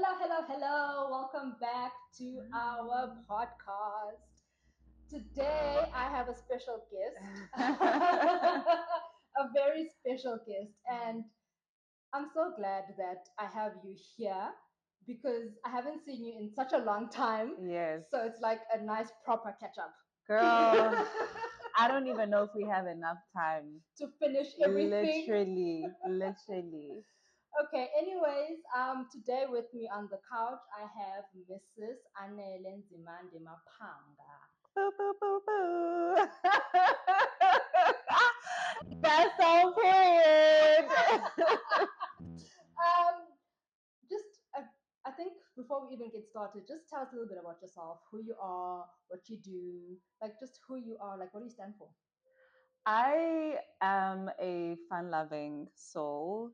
Hello. Welcome back to our podcast. Today, I have a special guest, a very special guest, and I'm so glad that I have you here because I haven't seen you in such a long time. Yes. So it's like a nice proper catch up. Girl, I don't even know if we have enough time. To finish everything. Literally. Okay, anyways, today with me on the couch I have Mrs. Anele Maphanga. Boo, boo, boo, boo. That's so period. um, just I think before we even get started, just tell us a little bit about yourself, who you are, what you do, like just who you are, like what do you stand for? I am a fun loving soul.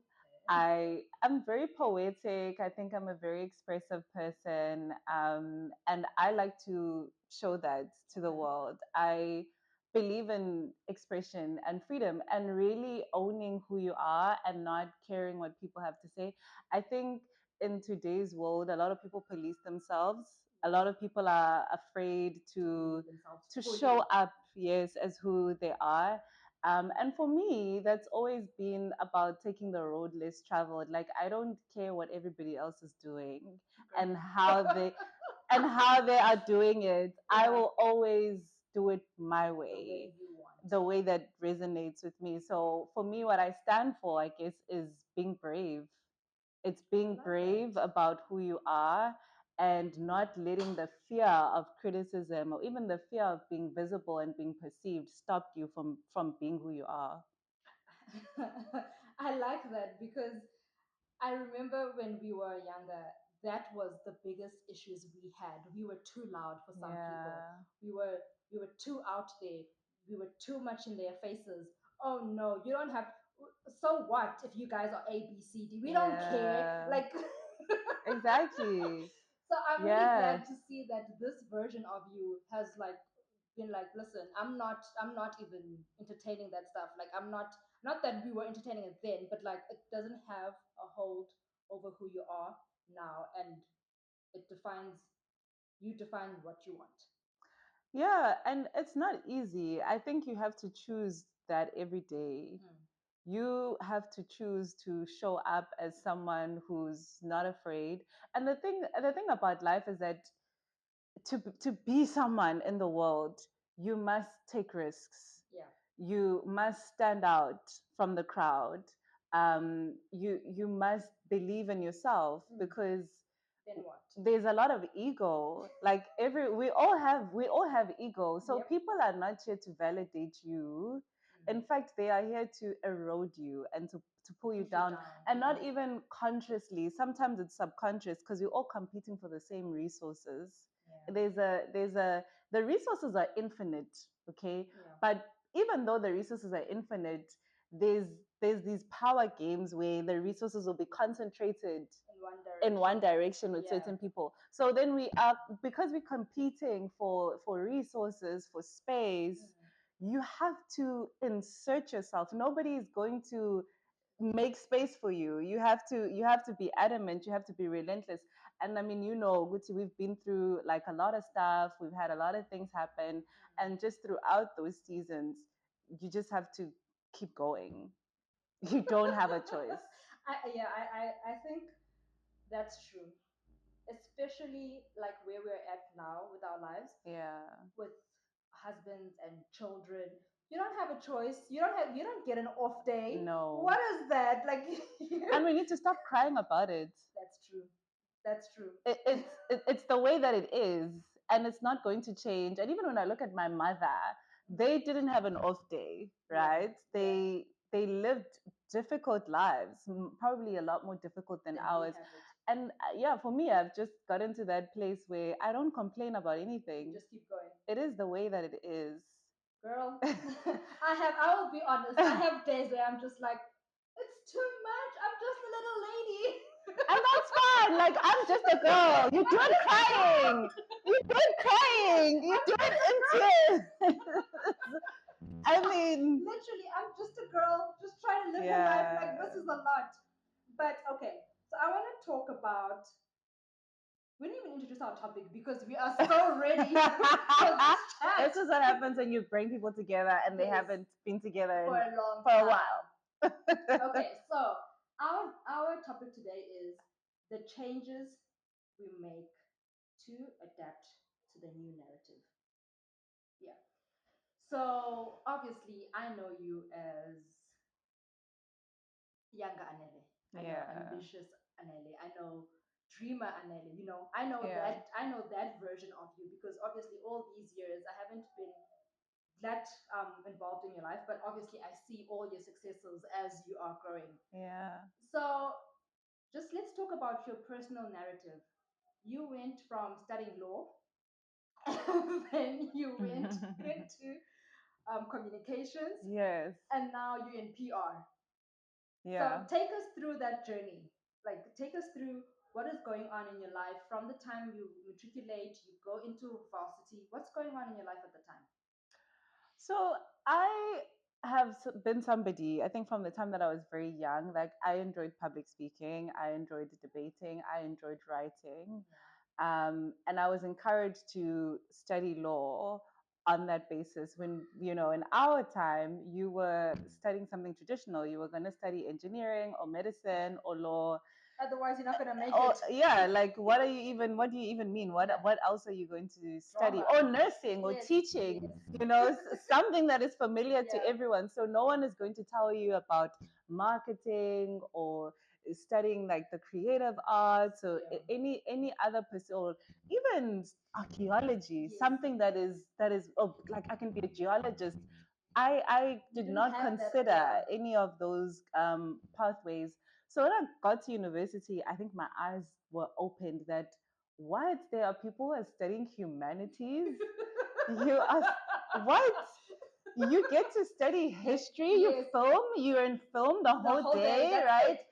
I am very poetic. I think I'm a very expressive person. And I like to show that to the world. I believe in expression and freedom and really owning who you are and not caring what people have to say. I think in today's world, a lot of people police themselves. A lot of people are afraid to show up, yes, as who they are. And for me, that's always been about taking the road less traveled. Like I don't care what everybody else is doing and how they are doing it. I will always do it my way, the way that resonates with me. So for me, what I stand for, I guess, is being brave. It's being brave about who you are and not letting the fear of criticism or even the fear of being visible and being perceived stop you from being who you are. I like that because I remember when we were younger, that was the biggest issues we had. We were too loud for some people. Yeah. We were too out there. We were too much in their faces. Oh no, you don't have. So what if you guys are A B C D? We don't care. Yeah. Like Exactly. so I'm really Yeah. glad to see that this version of you has like been like, listen, I'm not even entertaining that stuff. Like not that we were entertaining it then, but like it doesn't have a hold over who you are now, and it defines you define what you want. Yeah, and it's not easy. I think you have to choose that every day. Mm. You have to choose to show up as someone who's not afraid. And the thing about life is that to be someone in the world, you must take risks. Yeah. You must stand out from the crowd. You must believe in yourself because Then what? there's a lot of ego. Like we all have ego. So Yep. people are not here to validate you. In fact, they are here to erode you and to pull you Push you down, down. and not even consciously. Sometimes it's subconscious because we're all competing for the same resources. Yeah. There's a the resources are infinite, okay? Yeah. But even though the resources are infinite, there's there's these power games where the resources will be concentrated in one direction with Yeah. certain people. So then we are, because we're competing for resources, for space, you have to insert yourself. Nobody is going to make space for you. You have to be adamant, you have to be relentless. And I mean, Guti, we've been through like a lot of stuff, we've had a lot of things happen, and just throughout those seasons, you just have to keep going. You don't have a choice. I think that's true, especially like where we're at now with our lives, Yeah. with husbands and children. You don't have a choice. You don't get an off day. No. What is that? Like And we need to stop crying about it. that's true. That's true. It's the way that it is, and it's not going to change. And even when I look at my mother, they didn't have an off day, right? They lived difficult lives, probably a lot more difficult than Then we ours. have it. And yeah, for me, I've just gotten to that place where I don't complain about You anything. just keep going. It is the way that it is. Girl, I will be honest. I have days where I'm just like, it's too much. I'm just a little lady. And that's fine. Like, I'm just a girl. You do it crying. You do it crying. You do it in tears. I mean, Literally, I'm just a girl just trying to live her life. Like, yeah. this is a lot. But okay, so I want to talk about we didn't even introduce our topic because we are so ready for this chat. This is what happens when you bring people together and they Yes. haven't been together For a long for a time. while. Okay, so our topic today is the changes we make to adapt to the new narrative. Yeah. So obviously, I know you as younger Anele. I know Yeah. ambitious Anele. I know dreamer Anele. You know, I know Yeah. that version of you because obviously all these years I haven't been that involved in your life, but obviously I see all your successes as you are growing. Yeah. So just let's talk about your personal narrative. You went from studying law, then you went into communications, Yes. and now you're in PR. So Yeah. take us through that journey. Like, take us through what is going on in your life from the time you matriculate, you go into varsity. What's going on in your life at the time? So I have been somebody, I think from the time that I was very young, like I enjoyed public speaking, I enjoyed debating, I enjoyed writing. And I was encouraged to study law on that basis. When, you know, in our time, you were studying something traditional, you were going to study engineering or medicine or law. Otherwise, you're not gonna make Oh it. yeah, like what do you even mean? Yeah. What else are you going to study? Drama. Or nursing or Yes, teaching, yes. you know, something that is familiar to Yeah. everyone. So no one is going to tell you about marketing or studying like the creative arts or Yeah. any other pursuit, or even archaeology, Yes. something that is oh, like I can be a geologist. I You did didn't not have that. consider Yeah. any of those pathways. So when I got to university, I think my eyes were opened that what, there are people who are studying humanities. You are what? You get to study history. You Yes. film. You're in film the The whole whole day. day, That's right? it.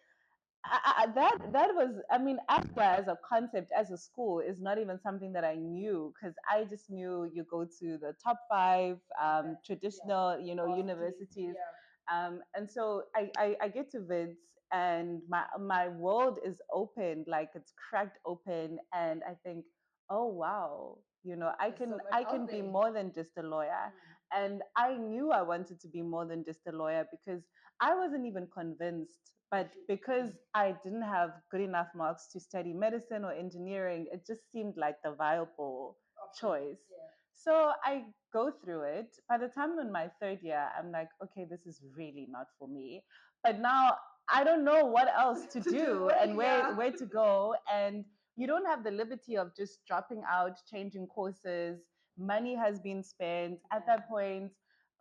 That was, I mean, AFDA as a concept, as a school, is not even something that I knew, because I just knew you go to the top five That, yeah. traditional, you know, Varsity. universities. Yeah. And so I get to Vids, and my world is open, like it's cracked open, and I think, oh wow, you know, I There's so can much I out can be there. more than just a lawyer. Mm. And I knew I wanted to be more than just a lawyer, because I wasn't even convinced, but That you. because I didn't have good enough marks to study medicine or engineering, it just seemed like the viable Option. choice. Yeah. So I go through it. By the time in my third year, I'm like, okay, this is really not for me. But now I don't know what else to To do do what? and Yeah. where to go. And you don't have the liberty of just dropping out, changing courses. Money has been spent. At Yeah. that point,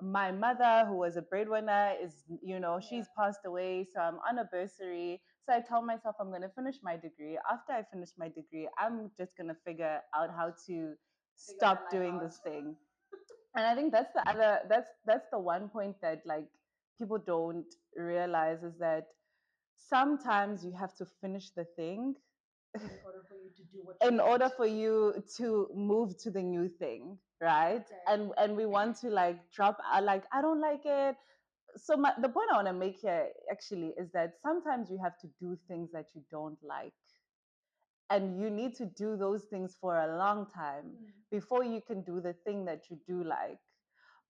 my mother, who was a breadwinner, is, you know, Yeah. she's passed away, so I'm on a bursary. So I tell myself I'm going to finish my degree. After I finish my degree, I'm just going to figure out how to Figure my stop life doing out. this thing. And I think that's the one point that like people don't realize, is that sometimes you have to finish the thing In order for you to do what you in want. order for you to move to the new thing, right? Okay. And we want to like drop out, like I don't like it. So the point I want to make here actually is that sometimes you have to do things that you don't like, and you need to do those things for a long time Mm. before you can do the thing that you do like.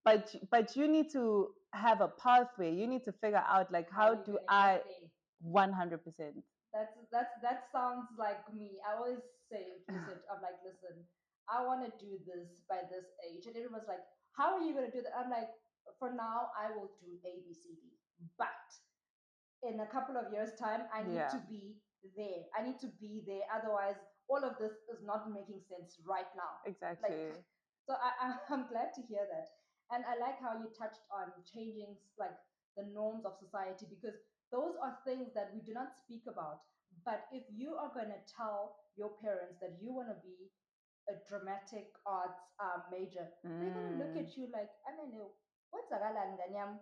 But you need to have a pathway. You need to figure out like, How how are you do gonna I get there? 100%. That sounds like me. I always say, listen, I'm like, listen, I want to do this by this age, and everyone's like, how are you gonna do that? I'm like, for now, I will do A, B, C, D, but in a couple of years' time, I need Yeah, to be there. I need to be there. Otherwise, all of this is not making sense right now. Like, exactly. so I'm glad to hear that. And I like how you touched on changing like the norms of society because those are things that we do not speak about. But if you are going to tell your parents that you want to be a dramatic arts major, they're going to look Mm, at you like, I don't know, what's what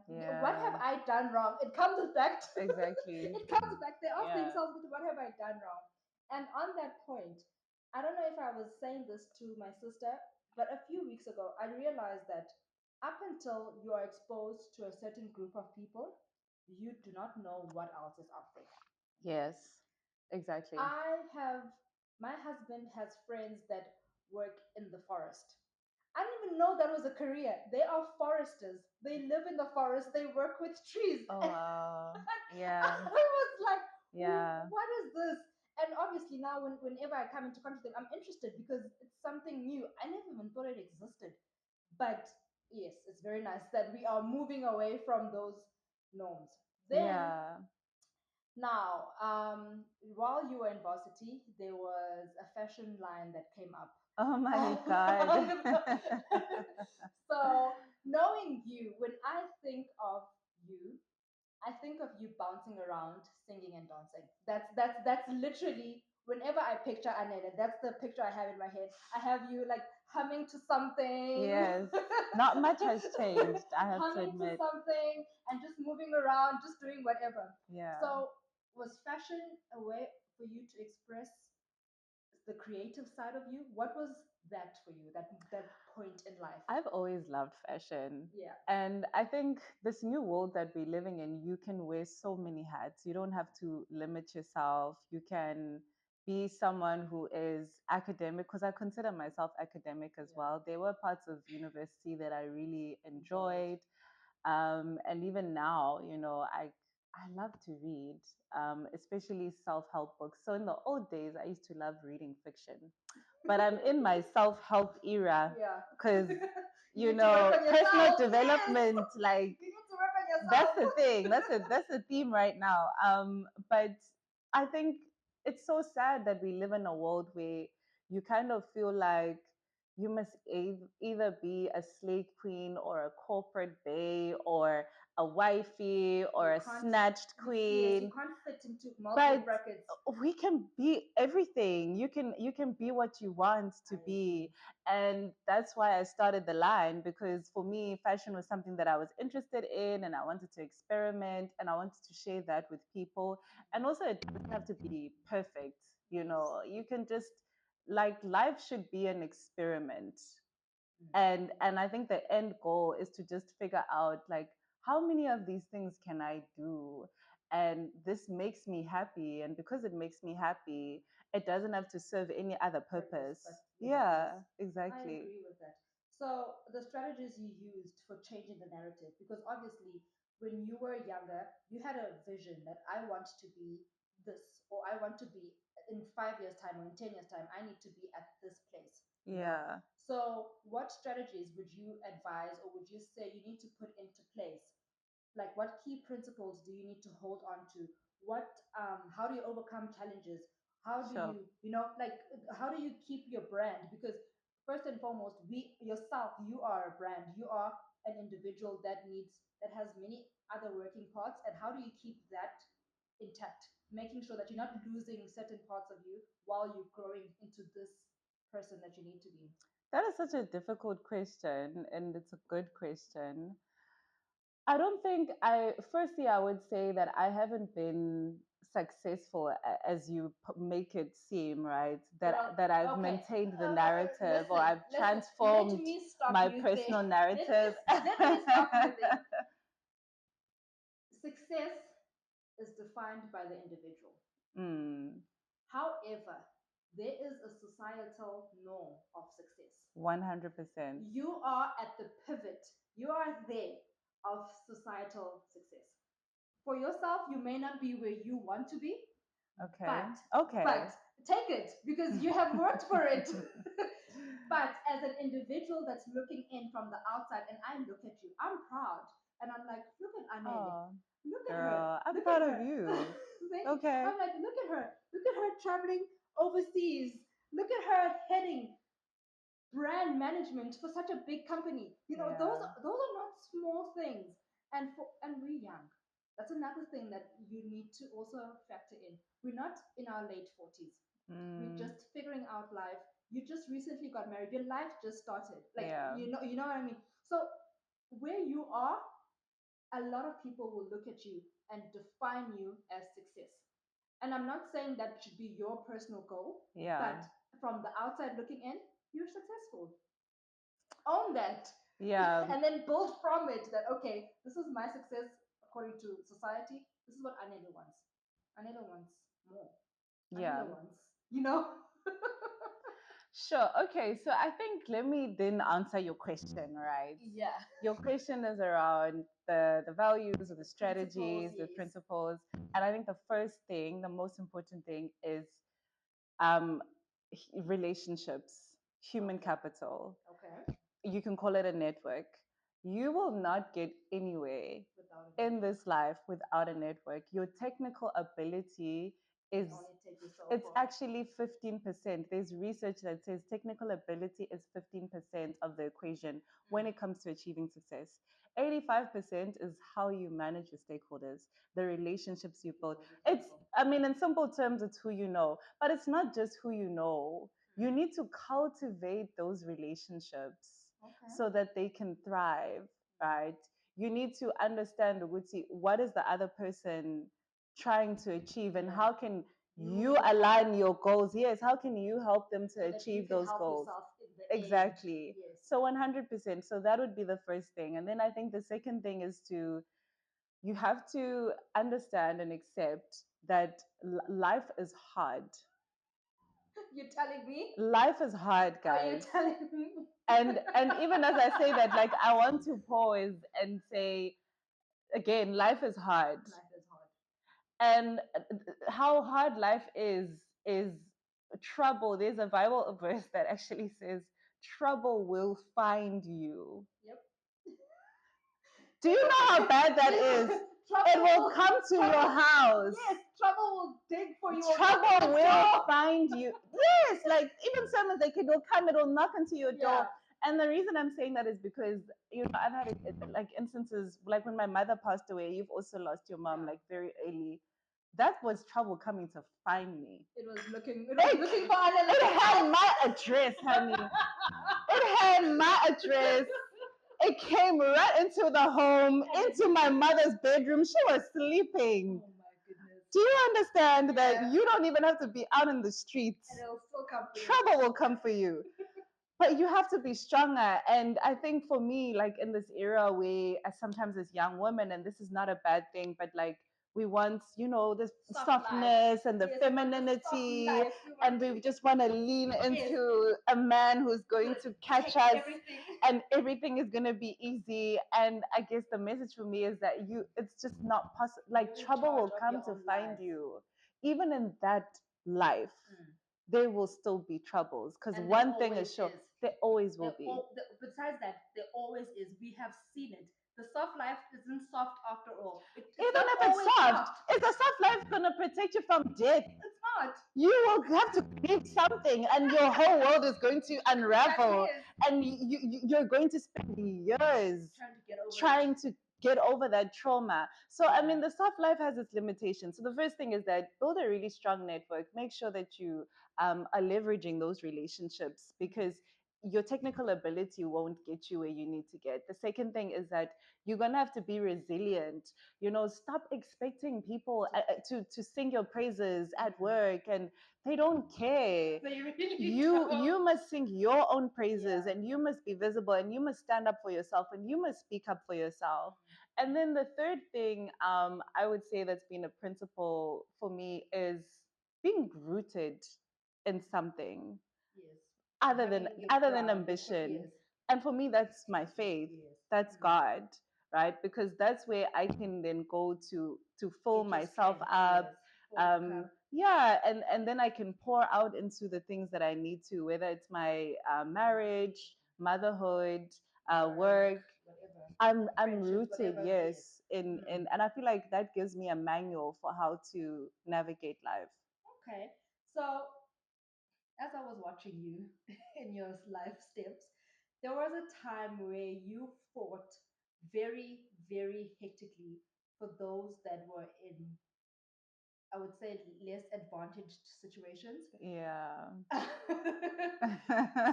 yeah, have I done wrong? It comes back to, exactly. it comes back. They ask Yeah. themselves, what have I done wrong? And on that point, I don't know if I was saying this to my sister, but a few weeks ago, I realized that up until you are exposed to a certain group of people, you do not know what else is out there. Yes, exactly. I have My husband has friends that work in the forest. I didn't even know that was a career. They are foresters. They live in the forest. They work with trees. Oh wow. I Yeah. was like, Yeah. what is this? And obviously now, whenever I come into contact with them, I'm interested because it's something new. I never even thought it existed. But yes, it's very nice that we are moving away from those norms. Then Yeah. now, while you were in varsity, there was a fashion line that came up. Oh my God. So, knowing you, when I think of you, I think of you bouncing around, singing and dancing. That's literally whenever I picture Anele, that's the picture I have in my head. I have you like humming to something, Yes. Not much has changed, I have to humming to admit. something, and just moving around, just doing whatever. Yeah. So, was fashion a way for you to express the creative side of you? What was that for you? That point in life? I've always loved fashion. Yeah. And I think this new world that we're living in, you can wear so many hats. You don't have to limit yourself. You can be someone who is academic, because I consider myself academic as Yeah. well. There were parts of university that I really Enjoyed. enjoyed. And even now, I love to read, especially self-help books. So in the old days, I used to love reading fiction, but I'm in my self-help era Yeah. because You need to work on personal yourself. Yes. development, like, You need to work on that's yourself. the thing. That's a theme right now. But I think it's so sad that we live in a world where you kind of feel like you must either be a slave queen or a corporate bae or a wifey You or a can't. snatched Yes, you queen. can't fit into multiple But brackets. we can be everything. You can be what you want I to agree. be. And that's why I started the line, because for me fashion was something that I was interested in, and I wanted to experiment, and I wanted to share that with people. And also, it doesn't have to be perfect. Yes. You can just, like, life should be an experiment. Mm. And I think the end goal is to just figure out, like, how many of these things can I do, and this makes me happy, and because it makes me happy, it doesn't have to serve any other Purpose, purpose. but yeah, Yeah, yes, I exactly. agree with that. So the strategies you used for changing the narrative, because obviously when you were younger, you had a vision that I want to be this, or I want to be in 5 years' time or in 10 years' time, I need to be at this place, you know. Yeah, So what strategies would you advise, or would you say you need to put into place? Like what key principles do you need to hold on to? What how do you overcome challenges? How do sure. like how do you keep your brand? Because first and foremost, we yourself, you are a brand, you are an individual that has many other working parts. And how do you keep that intact, making sure that you're not losing certain parts of you while you're growing into this person that you need to be? That is such a difficult question, and it's a good question. I don't think firstly, I would say that I haven't been successful as you make it seem, right? Girl, That I've okay. maintained the narrative, or Listen, I've listen. Let transformed me stop my you there. personal narrative. Let me stop you there. Success is defined by the individual. Mm, However, there is a societal norm of success. 100%. You are at the pivot, you are there of societal success. For yourself, you may not be where you want to be, Okay. but Okay. but take it because you have worked for it. But as an individual that's looking in from the outside, and I look at you, I'm proud, and I'm like, look at Anele, Oh, look at her, girl, I'm look at proud of her. you. See? Okay. I'm like, look at her traveling overseas, look at her heading brand management for such a big company. Yeah. Those are not small things. And we're young. That's another thing that you need to also factor in. We're not in our late 40s. We're Mm, just figuring out life. You just recently got married. Your life just started. Like yeah. you know what I mean? So where you are, a lot of people will look at you and define you as success. And I'm not saying that should be your personal goal, Yeah. but from the outside looking in, you're successful. Own that. Yeah. And then build from it that, okay, this is my success according to society. This is what Anela wants. Anela wants more. Yeah. Anela wants, you know? Sure. Okay. So I think let me then answer your question, right? Yeah. Your question is around the values or the Principles, strategies, the yes. principles. And I think the first thing, the most important thing is um, relationships, human Okay. capital. Okay. You can call it a network. You will not get anywhere Without a in network. this life without a network. Your technical ability Can is only take you so it's far. actually 15%. There's research that says technical ability is 15% of the equation when it comes to achieving success. 85% is how you manage your stakeholders, the relationships you build. It's, I mean, in simple terms, it's who you know, but it's not just who you know. You need to cultivate those relationships Okay. so that they can thrive, right? You need to understand what is the other person trying to achieve and Yeah. how can you You align your goals. Yes, how can you help them to so that you achieve can those help goals? yourself in the end. Exactly. Yes. So 100%. So that would be the first thing. And then I think the second thing is to you have to understand and accept that life is hard. You're telling me? Life is hard, Are you guys. telling me? And even as I say that, like I want to pause and say again, life is hard. Life is hard. And how hard life is trouble. There's a Bible verse that actually says trouble will find you. Yep. Do you know how bad that is? It will come to your house. Yes, trouble will dig for you. Trouble will find you. Yes, like even sermons, like it will come, it will knock into your door. And the reason I'm saying that is because I've had like instances like when my mother passed away. You've also lost your mom like very early. That was trouble coming to find me. It was looking. It was looking for Anele. It had my address, honey. It had my address. It came right into the home, into my mother's bedroom. She was sleeping. Oh my goodness. Do you understand that you don't even have to be out in the streets? And it'll still come for you. Trouble will come for you. But you have to be stronger. And I think for me, like in this era where sometimes as young women, and this is not a bad thing, but like we want, this softness and the femininity, and we just want to lean into a man who's going to catch us, and everything is going to be easy. And I guess the message for me is that it's just not possible. Like trouble will come to find you, even in that life. There will still be troubles because one thing is sure, there always will be. Besides that, there always is. We have seen it. The soft life isn't soft after all. Even if it's soft, is the soft life going to protect you from death? It's not. You will have to give something, and your whole world is going to unravel, and you're going to spend years trying to get over that trauma. So, I mean, the soft life has its limitations. So, the first thing is that build a really strong network. Make sure that you are leveraging those relationships because your technical ability won't get you where you need to get. The second thing is that you're going to have to be resilient. Stop expecting people to sing your praises at work, and they don't care. They really You must sing your own praises, and you must be visible, and you must stand up for yourself, and you must speak up for yourself. And then the third thing I would say that's been a principle for me is being rooted in something other than ambition. And for me, that's my faith. That's God, right? Because that's where I can then go to fill myself up. Yeah, and then I can pour out into the things that I need to, whether it's my marriage, motherhood, work. I'm rooted, yes, in and I feel like that gives me a manual for how to navigate life. Okay, so as I was watching you in your life steps, there was a time where you fought very, very hectically for those that were in, I would say, less advantaged situations. Yeah.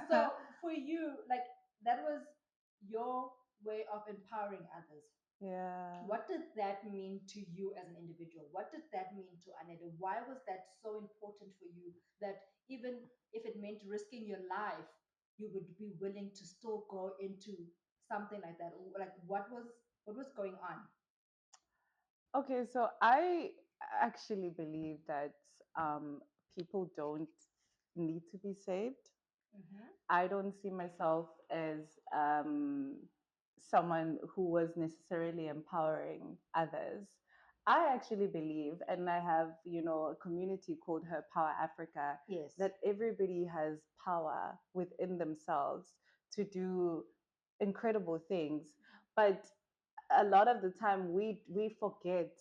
So for you, like that was your way of empowering others. Yeah. What did that mean to you as an individual? What did that mean to Anele? Why was that so important for you that even if it meant risking your life, you would be willing to still go into something like that? Like what was going on? Okay, so I actually believe that people don't need to be saved. Mm-hmm. I don't see myself as someone who was necessarily empowering others. I actually believe, and I have, a community called Her Power Africa, Yes. that everybody has power within themselves to do incredible things. But a lot of the time we forget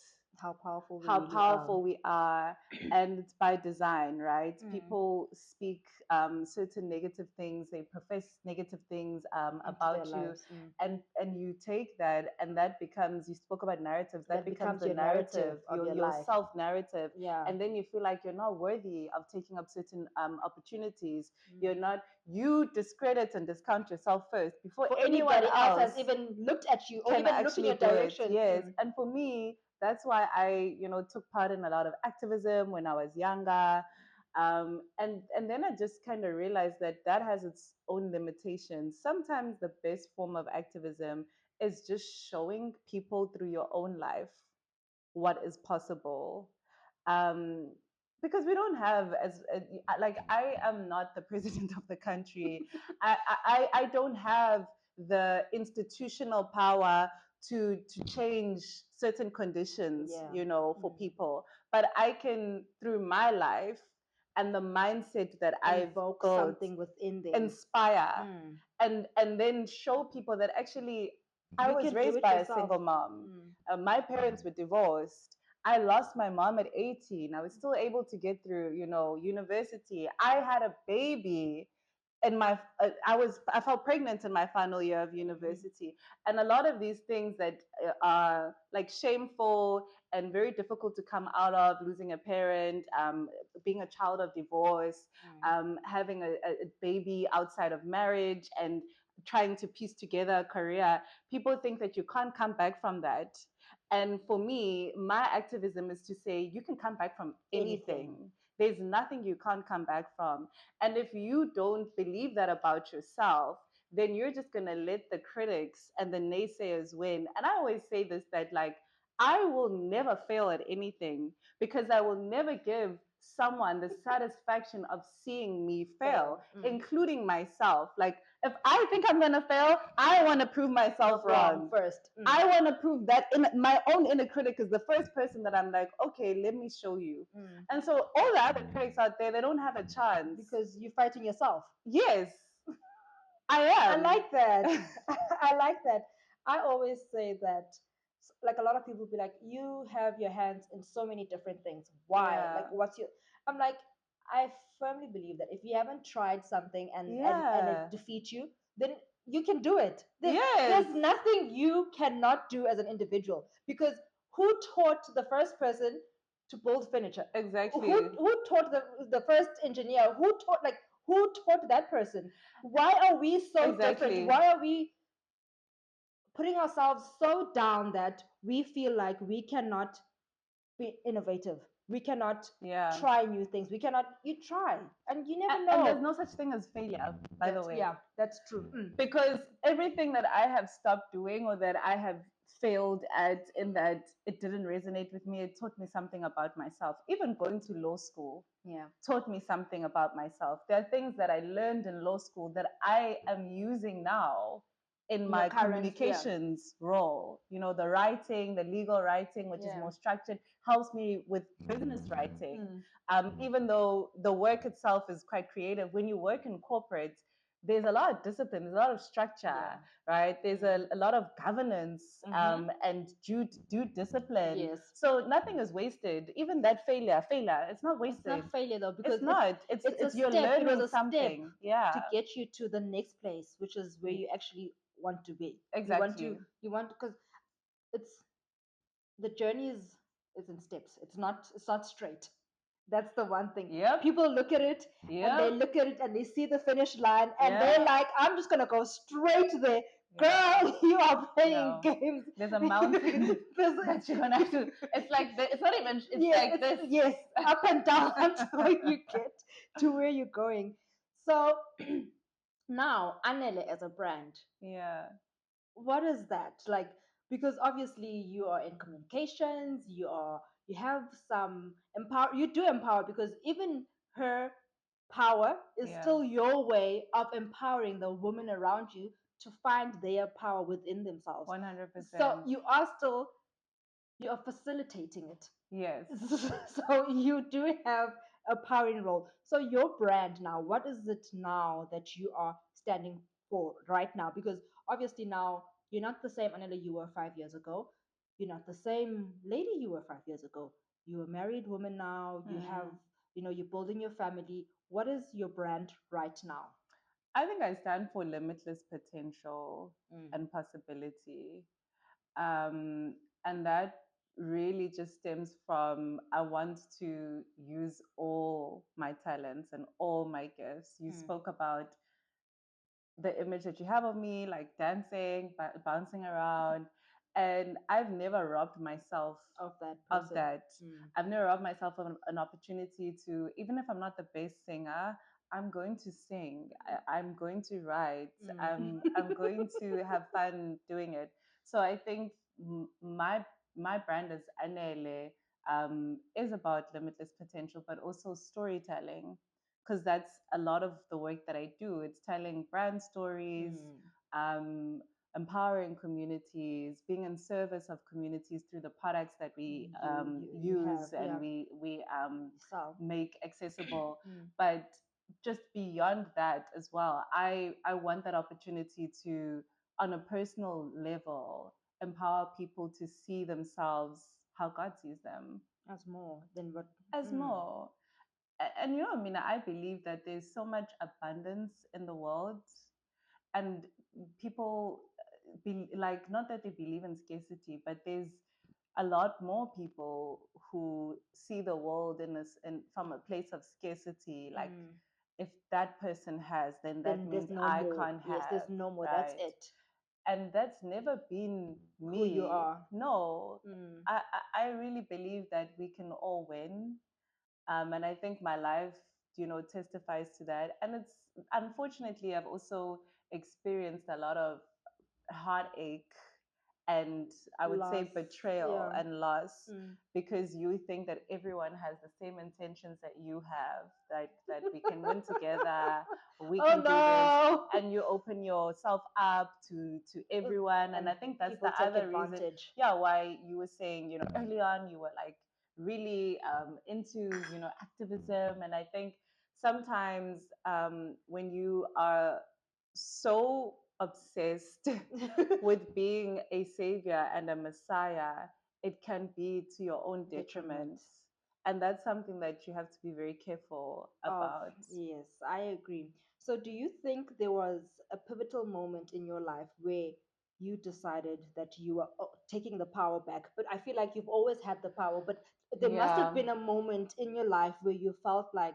How powerful we how really are. powerful we are, and it's by design, right? Mm. People speak certain negative things, they profess negative things Into their about you, lives. Mm. and you take that, and that becomes, you spoke about narratives, that That becomes becomes the your narrative narrative, of your your life. self narrative. Yeah. And then you feel like you're not worthy of taking up certain opportunities. You're Mm. not, you discredit and discount yourself first before For anyone anybody else has else even looked at you or can even looked in actually your do it. direction. Yes. Mm. And for me, that's why I, took part in a lot of activism when I was younger. And then I just kind of realized that that has its own limitations. Sometimes the best form of activism is just showing people through your own life what is possible. um, because we don't have as like, I am not the president of the country. I don't have the institutional power to change certain conditions, Yeah. for Mm. people. But I can, through my life and the mindset that I've Invoke built, something within them. inspire, Mm. and then show people that actually I You was can do raised it by a yourself. single mom. Mm. My parents were divorced. I lost my mom at 18. I was still able to get through, university. I had a baby in my I felt pregnant in my final year of Mhm. university. And a lot of these things that are like shameful and very difficult to come out of, losing a parent, being a child of divorce, Mm. having a baby outside of marriage, and trying to piece together a career. People think that you can't come back from that. And for me, my activism is to say you can come back from Anything. anything. There's nothing you can't come back from. And if you don't believe that about yourself, then you're just going to let the critics and the naysayers win. And I always say this, that like, I will never fail at anything, because I will never give someone the satisfaction of seeing me fail, Fail. Mm. including myself. Like, if I think I'm going to fail, I want to prove myself Self wrong wrong. first. Mm. I want to prove that in my own inner critic is the first person that I'm like, okay, let me show you. Mm. And so all the other critics out there, they don't have a chance. Because you're fighting yourself. Yes, I I am. like that. I like that. I always say that, like a lot of people be like, you have your hands in so many different things. Why? Yeah. Like, what's your? I'm like, I firmly believe that if you haven't tried something and it Yeah. defeats you, then you can do it. Yes. There's nothing you cannot do as an individual, because who taught the first person to build furniture? Exactly. Who taught the first engineer? Who taught that person? Why are we so different? Exactly. Why are we putting ourselves so down that we feel like we cannot be innovative? We cannot Yeah. try new things. We cannot. You try, and you never And there's know. no such thing as failure, by the That's way. yeah. That's true. Mm. Because everything that I have stopped doing, or that I have failed at, in that it didn't resonate with me, it taught me something about myself. Even going to law school Yeah. taught me something about myself. There are things that I learned in law school that I am using now in In your my current, yeah, communications role. The writing, the legal writing, which is yeah. more structured, helps me with business writing. Mm. Even though the work itself is quite creative, when you work in corporate, there's a lot of discipline, there's a lot of structure, Yeah. right? There's a lot of governance, Mm-hmm. and due discipline. Yes. So nothing is wasted. Even that failure, it's not It's wasted. not failure though, It's because not. It's it's a it's you're step. It was learning a step something. Yeah. to get you to the next place, which is where you actually want to be. Exactly. You want, because it's the journey is in steps. It's not straight. That's the one thing. Yep. People look at it and they Yep. look at it and they see the finish line and they're Yeah. like, I'm just gonna go straight there. Yeah. Girl, you are playing No. games. There's a mountain There's that you're gonna have to. It's like it's not even. It's yes, like this. yes, up and down until you get to where you're going. So now, Anele as a brand, Yeah. what is that like? Because obviously you are in communications, you have some empower. You do empower, because even her. power is Yeah. still your way of empowering the women around you to find their power within themselves. So 100%. you are facilitating it. Yes. So you do have a powering role. So your brand now, what is it now that you are standing for right now? Because obviously now you're not the same Anela you were 5 years ago. You're not the same lady you were 5 years ago. You're a married woman now. You have, Mm. you're building your family. What is your brand right now? I think I stand for limitless potential Mm. and possibility. Um, and that really just stems from I want to use all my talents and all my gifts. You Mm. spoke about the image that you have of me, like dancing, bouncing around. And I've never robbed myself Of that of person. that. Mm. I've never robbed myself of an opportunity to, even if I'm not the best singer, I'm going to sing. I'm going to write. Mm. I'm going to have fun doing it. So I think my brand as Anele is about limitless potential, but also storytelling, because that's a lot of the work that I do. It's telling brand stories, Mm. um, empowering communities, being in service of communities through the products that we You have, use and yeah. we So. make accessible. Mm. But just beyond that as well, I want that opportunity to, on a personal level, empower people to see themselves how God sees them As more than what. as Mm. more. And you know, I mean, I believe that there's so much abundance in the world, and people like, not that they believe in scarcity, but there's a lot more people who see the world in from a place of scarcity. Like, Mm. if that person has, then that Then means there's no I more. can't Yes, there's have, no more. That's right? it. And that's never been Who you me. are. No, Mm. I really believe that we can all win. And I think my life, testifies to that. And it's, unfortunately, I've also experienced a lot of heartache and, I would say, Loss. betrayal Yeah. and loss, Mm. because you think that everyone has the same intentions that you have, that we can win together, we Oh can do this, no. and you open yourself up to everyone. And And I think that's people the take other reason, advantage. yeah, why you were saying, early on, you were like really into, activism. And I think sometimes, when you are so obsessed with being a savior and a messiah, it can be to your own Detriment. detriment. And that's something that you have to be very careful Of, about. yes, I agree. So do you think there was a pivotal moment in your life where you decided that you were taking the power back? But I feel like you've always had the power, but there must have Yeah, been a moment in your life where you felt like,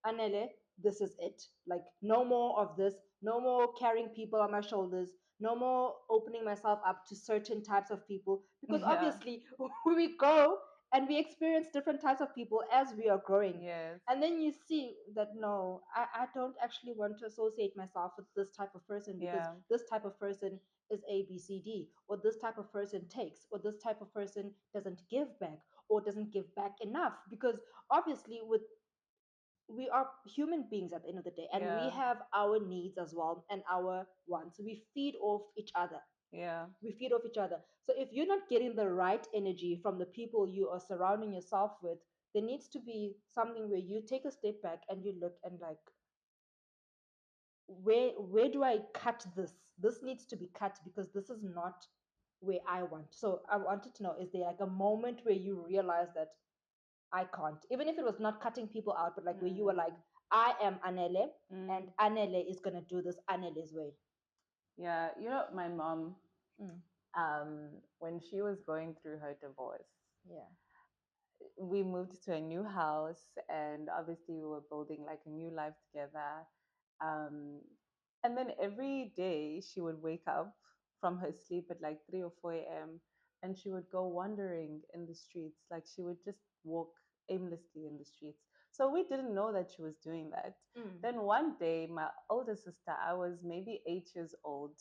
Anele, this is it. Like, no more of this, no more carrying people on my shoulders, no more opening myself up to certain types of people, because yeah, obviously we go and we experience different types of people as we are growing. yes, And then you see that no, I don't actually want to associate myself with this type of person, because yeah, this type of person is ABCD, or this type of person takes, or this type of person doesn't give back, or doesn't give back enough. Because obviously with we are human beings at the end of the day, and we yeah, have our needs as well and our wants. We feed off each other. yeah, We feed off each other. So if you're not getting the right energy from the people you are surrounding yourself with, there needs to be something where you take a step back and you look and like, where do I cut this? This needs to be cut because this is not where I want. So I wanted to know, is there like a moment where you realize that I can't, even if it was not cutting people out, but like where you were like, mm, I am Anele, and mm. Anele is gonna do this Anele's way. Yeah. My mom, Mm. when she was going through her divorce, Yeah. we moved to a new house, and obviously we were building like a new life together. um, and then every day she would wake up from her sleep at like 3 or 4 a.m. and she would go wandering in the streets. Like, she would just walk aimlessly in the streets. So we didn't know that she was doing that. Mm. Then one day, my older sister, I was maybe 8 years old,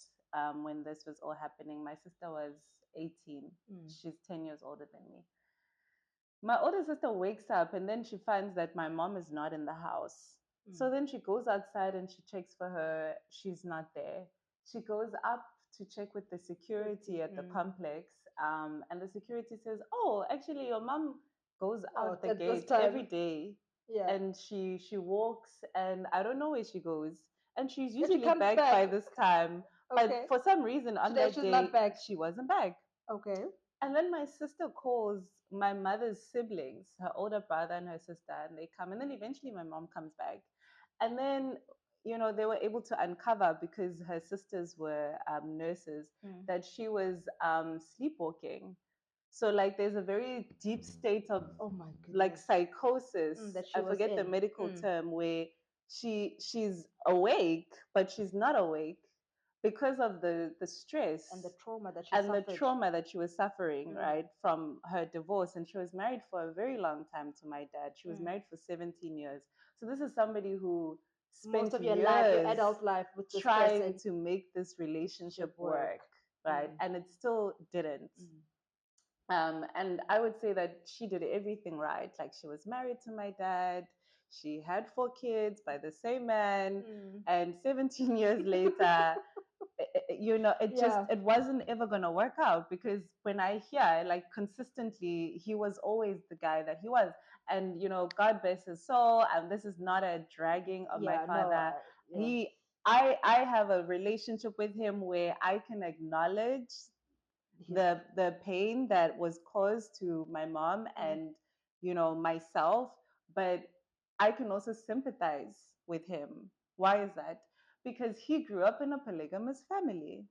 when this was all happening. My sister was 18. Mm. She's 10 years older than me. My older sister wakes up and then she finds that my mom is not in the house. So then she goes outside and she checks for her. She's not there. She goes up to check with the security at the complex. And the security says, "Oh, actually, your mom goes Oh, out the at this gate time. every day, Yeah. and she walks, and I don't know where she goes. And she's Then she usually comes back by back. this time, but Okay. for some reason on Today that she's not day back. she wasn't back." Okay. And then my sister calls my mother's siblings, her older brother and her sister, and they come. And then eventually my mom comes back. And then, they were able to uncover, because her sisters were nurses, that she was sleepwalking. So, like, there's a very deep state of Oh my like goodness. psychosis. That she I was forget the in. medical term, where she's awake, but she's not awake because of the And the stress trauma that she and the suffered. trauma that she was suffering, Mm. right, from her divorce. And she was married for a very long time to my dad. She was married for 17 years. So this is somebody who Most spent of your life, your years adult life with this trying person to make this relationship should work, work. right? And it still didn't. Mm. And I would say that she did everything right. Like, she was married to my dad, she had 4 kids by the same man, and 17 years later, Yeah. it wasn't ever going to work out, because when I hear, like, consistently, he was always the guy that he was. And God bless his soul, and this is not a dragging of my Yeah, no, father. yeah. I have a relationship with him where I can acknowledge His, the pain that was caused to my mom and myself, but I can also sympathize with him. Why is that? Because he grew up in a polygamous family,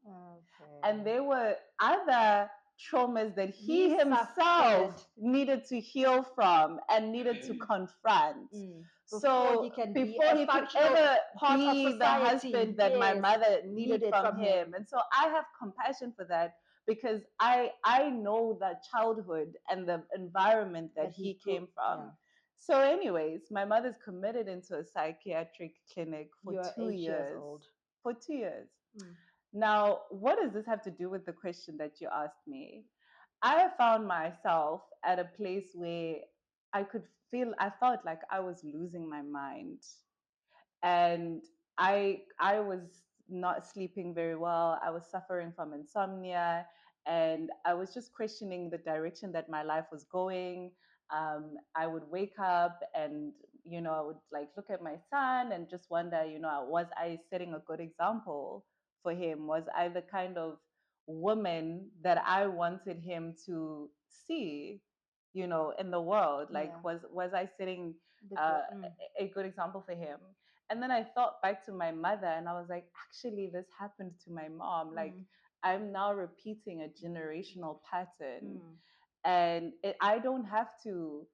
and okay. there were other traumas that he He himself suffered needed to heal from and needed to confront. before So he can be before a he could functional ever part of be the society, husband that my yes, mother needed needed from from him. him. And so I have compassion for that, because I know the childhood and the environment that That he he grew, came from. yeah. So, anyways, my mother's committed into a psychiatric clinic for You're 8 years years. old. For 2 years. Mm. Now, what does this have to do with the question that you asked me? I found myself at a place where I felt like I was losing my mind. And I was not sleeping very well. I was suffering from insomnia, and I was just questioning the direction that my life was going. I would wake up, and I would, like, look at my son and just wonder, was I setting a good example for him? Was I the kind of woman that I wanted him to see, in the world? Like, Yeah. was I setting The uh, good. Mm. a good example for him? And then I thought back to my mother, and I was like, actually, this happened to my mom. Like, I'm now repeating a generational pattern. And I don't have to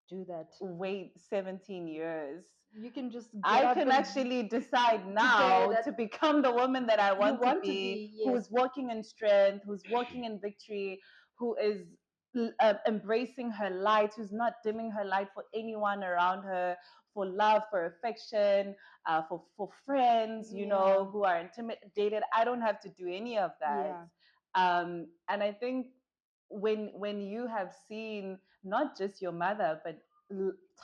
Do that. wait 17 years. You can just get I up can and actually decide today now that to become the woman that I you want to want to be, be. Yes. who's walking in strength, who's walking in victory, who is embracing her light, who's not dimming her light for anyone around her, for love, for affection, for friends, Yeah. who are intimidated. I don't have to do any of that. Yeah. And I think when you have seen not just your mother, but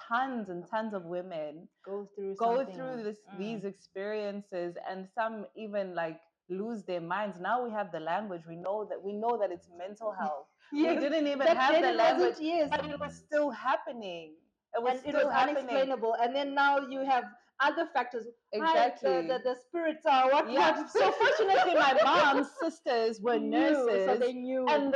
tons and tons of women Go through go something. through these experiences, and some even, like, lose their minds. Now we have the language. We know that it's mental health. We Yes. didn't even Back have then the it language, wasn't. Yes. but it was still happening. It was And it was still happening. unexplainable. And then now you have other factors. Hi, Exactly. the spirits are Yeah. what So fortunately, my mom's sisters were knew, so nurses, they knew. and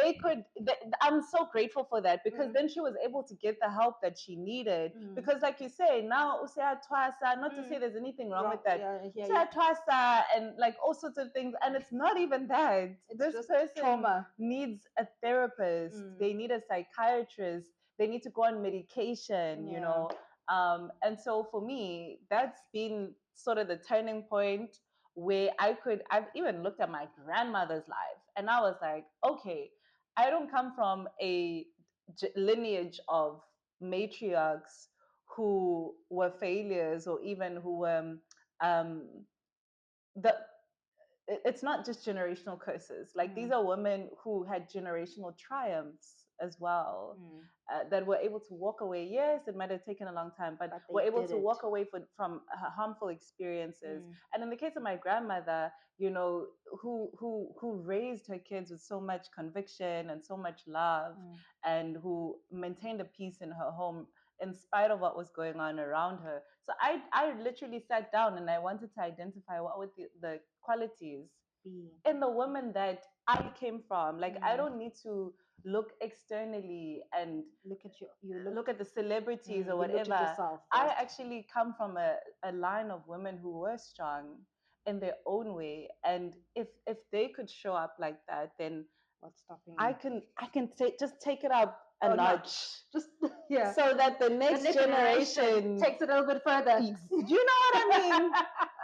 I'm so grateful for that, because then she was able to get the help that she needed. Because, like you say, now usea twasa, not to say there's anything wrong with that. Yeah, I hear you. Usea twasa and, like, all sorts of things, and it's not even that. It's This just person trauma. needs a therapist. They need a psychiatrist. They need to go on medication. Yeah. And so for me, that's been sort of the turning point, where I've even looked at my grandmother's life, and I was like, okay, I don't come from a lineage of matriarchs who were failures, or even who were um, the it's not just generational curses. Like, these are women who had generational triumphs, as well. Mm. That were able to walk away. Yes, it might have taken a long time, but But were they able did to it. walk away from harmful experiences. Mm. And in the case of my grandmother, you know, who raised her kids with so much conviction and so much love, Mm. and who maintained a peace in her home in spite of what was going on around her. So I literally sat down and I wanted to identify what would the qualities Be. in the woman that I came from. Like, I Mm. don't need to look externally and Look at you. look at the celebrities or You looked at whatever. yourself I first. actually come from a line of women who were strong in their own way. And if they could show up like that, then What's stopping I you? can just take it up a Oh, notch, notch. Just yeah. so that the The next next generation generation, takes it a little bit further. do you know what I mean?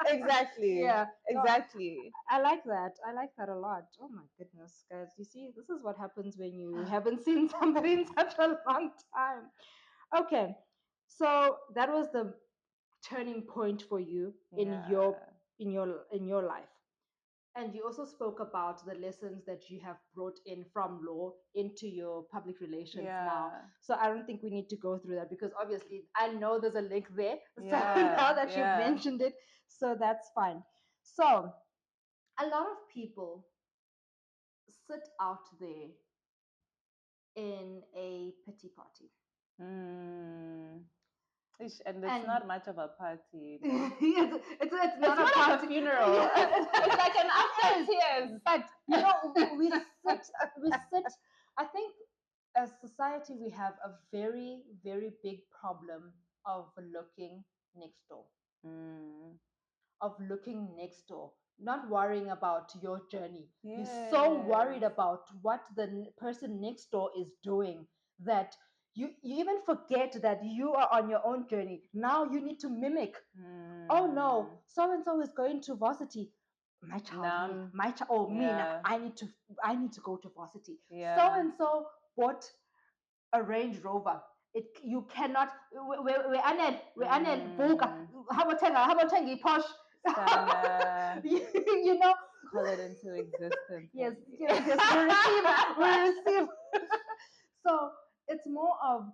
Exactly. Yeah. No, Exactly. I like that. I like that a lot. Oh my goodness, guys. You see, this is what happens when you haven't seen somebody in such a long time. Okay. So that was the turning point for you in your Yeah. in your life. And you also spoke about the lessons that you have brought in from law into your public relations now. Yeah. So I don't think we need to go through that because obviously I know there's a link there. So Yeah. now that you've Yeah. mentioned it, so that's fine. So a lot of people sit out there in a pity party. Mm. And it's And not much of a party. it's It's not a more of a party. funeral. It's like an It after is. tears. But you know, we sit. I think as society we have a very, very big problem of looking next door. Mm. Of looking next door, not worrying about your journey. You're so worried Yes. about what the person next door is doing that you even forget that you are on your own journey. Now you need to mimic. Oh no, Mm. so and so is going to varsity. My child, me, Numb. my child, oh me, now Yeah. I need to go to varsity. So Yeah. and so bought a Range Rover. It you cannot. We Anel buka. Mm. How about Porsche? Sana you know. call it into existence, Yes, honey. yes, yes. We receive. So it's more of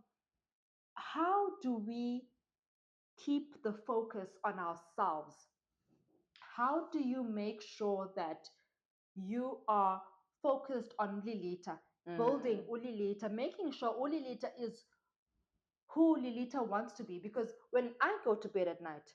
how do we keep the focus on ourselves? How do you make sure that you are focused on Lilita, building Mm. Ulilita, making sure Ulilita is who Lilita wants to be? Because when I go to bed at night,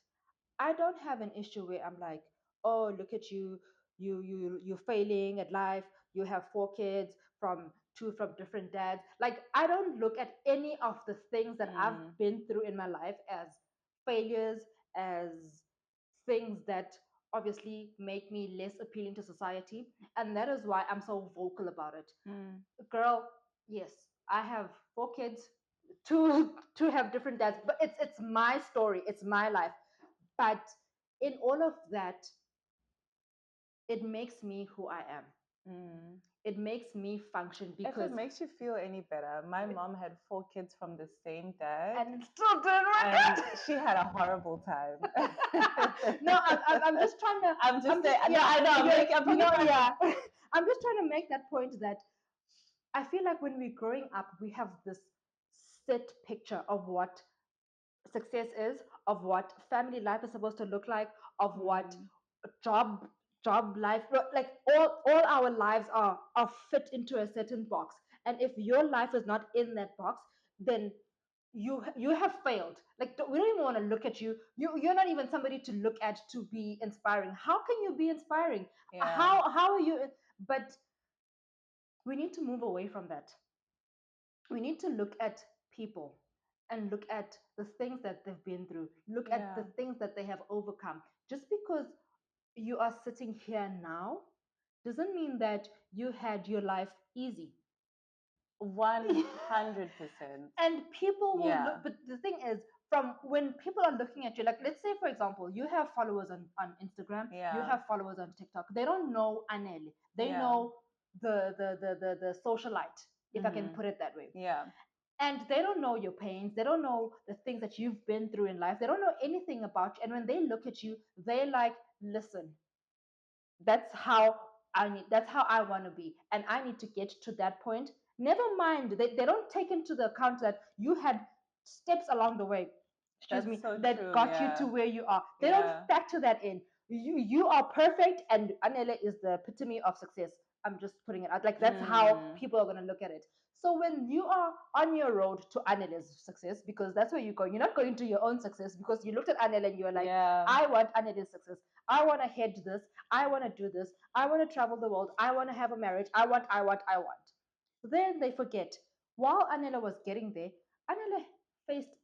I don't have an issue where I'm like, oh, look at you, you're failing at life. You have 4 kids from two from different dads. Like I don't look at any of the things that I've Mm. been through in my life as failures, as things that obviously make me less appealing to society. And that is why I'm so vocal about it. Mm. Girl, yes, I have 4 kids, two have different dads, but it's my story, it's my life. But in all of that, it makes me who I am. Mm. It makes me function If it because makes you feel any better, my mom had 4 kids from the same dad, and still doing and record. she had a horrible time. No, I'm just trying to. I'm just I'm saying. just No, yeah. I know. I'm You talking know about. yeah. I'm just trying to make that point that I feel like when we're growing up, we have this set picture of what success is, of what family life is supposed to look like, of what Mm. job job life, like all our lives are fit into a certain box. And if your life is not in that box, then you have failed. Like we don't even want to look at you. You're not even somebody to look at to be inspiring. How can you be inspiring? Yeah. How are you? But we need to move away from that. We need to look at people and look at the things that they've been through, look at the Yeah. things that they have overcome. Just because you are sitting here now doesn't mean that you had your life easy. 100%. And people will look, Yeah. but the thing is, from when people are looking at you, like let's say for example, you have followers on Instagram, you Yeah. have followers on TikTok, they don't know Anele, they Yeah. know the socialite, if I can Mhm. put it that way. Yeah. And they don't know your pains, they don't know the things that you've been through in life, they don't know anything about you. And when they look at you, they're like, listen, that's how I want to be, and I need to get to that point. Never mind, they don't take into the account that you had steps along the way, excuse That's me, so that true. got you to Yeah. where you are. They don't Yeah. factor that in. You are perfect, and Anele is the epitome of success. I'm just putting it out. Like that's how Mm. people are gonna look at it. So when you are on your road to Anele's success, because that's where you're going, you're not going to your own success because you looked at Anele and you were like, Yeah. I want Anele's success. I want to head this. I want to do this. I want to travel the world. I want to have a marriage. I want. Then they forget. While Anela was getting there, Anela faced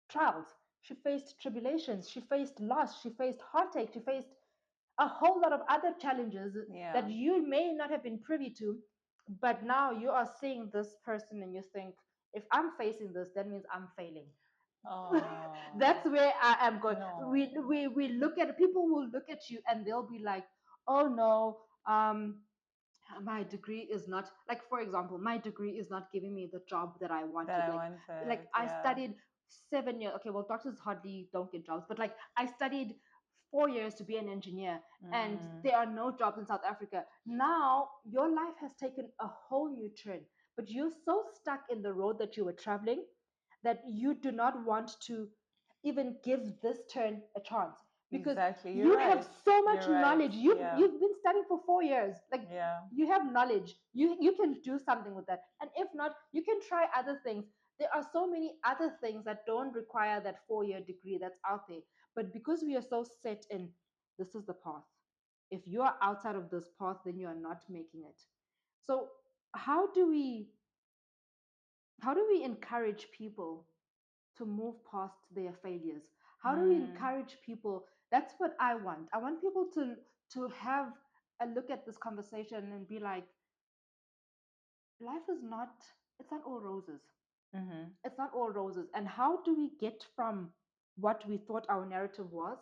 trials. She faced tribulations. She faced loss. She faced heartache. She faced a whole lot of other challenges Yeah. that you may not have been privy to. But now you are seeing this person and you think, if I'm facing this, that means I'm failing. That's Oh, where I am going. no. We look at people will look at you and they'll be like, oh no, my degree is not, like, for example, my degree is not giving me the job that I That wanted. I Like wanted. I Yeah. studied 7 years. Okay, well, doctors hardly don't get jobs, but like I studied 4 years to be an engineer, and Mm. there are no jobs in South Africa. Now your life has taken a whole new turn, but you're so stuck in the road that you were traveling that you do not want to even give this turn a chance, because Exactly. You're you have right. so much You're right. knowledge. you've Yeah. you've been studying for 4 years. Like, Yeah. you have knowledge. You can do something with that, and if not, you can try other things. There are so many other things that don't require that 4 year degree that's out there, but because we are so set in, this is the path, if you are outside of this path, then you are not making it. So how do we encourage people to move past their failures? How do we Mm. encourage people? That's what I want. I want people to have a look at this conversation and be like, life is not, it's not all roses. Mm-hmm. It's not all roses. And how do we get from what we thought our narrative was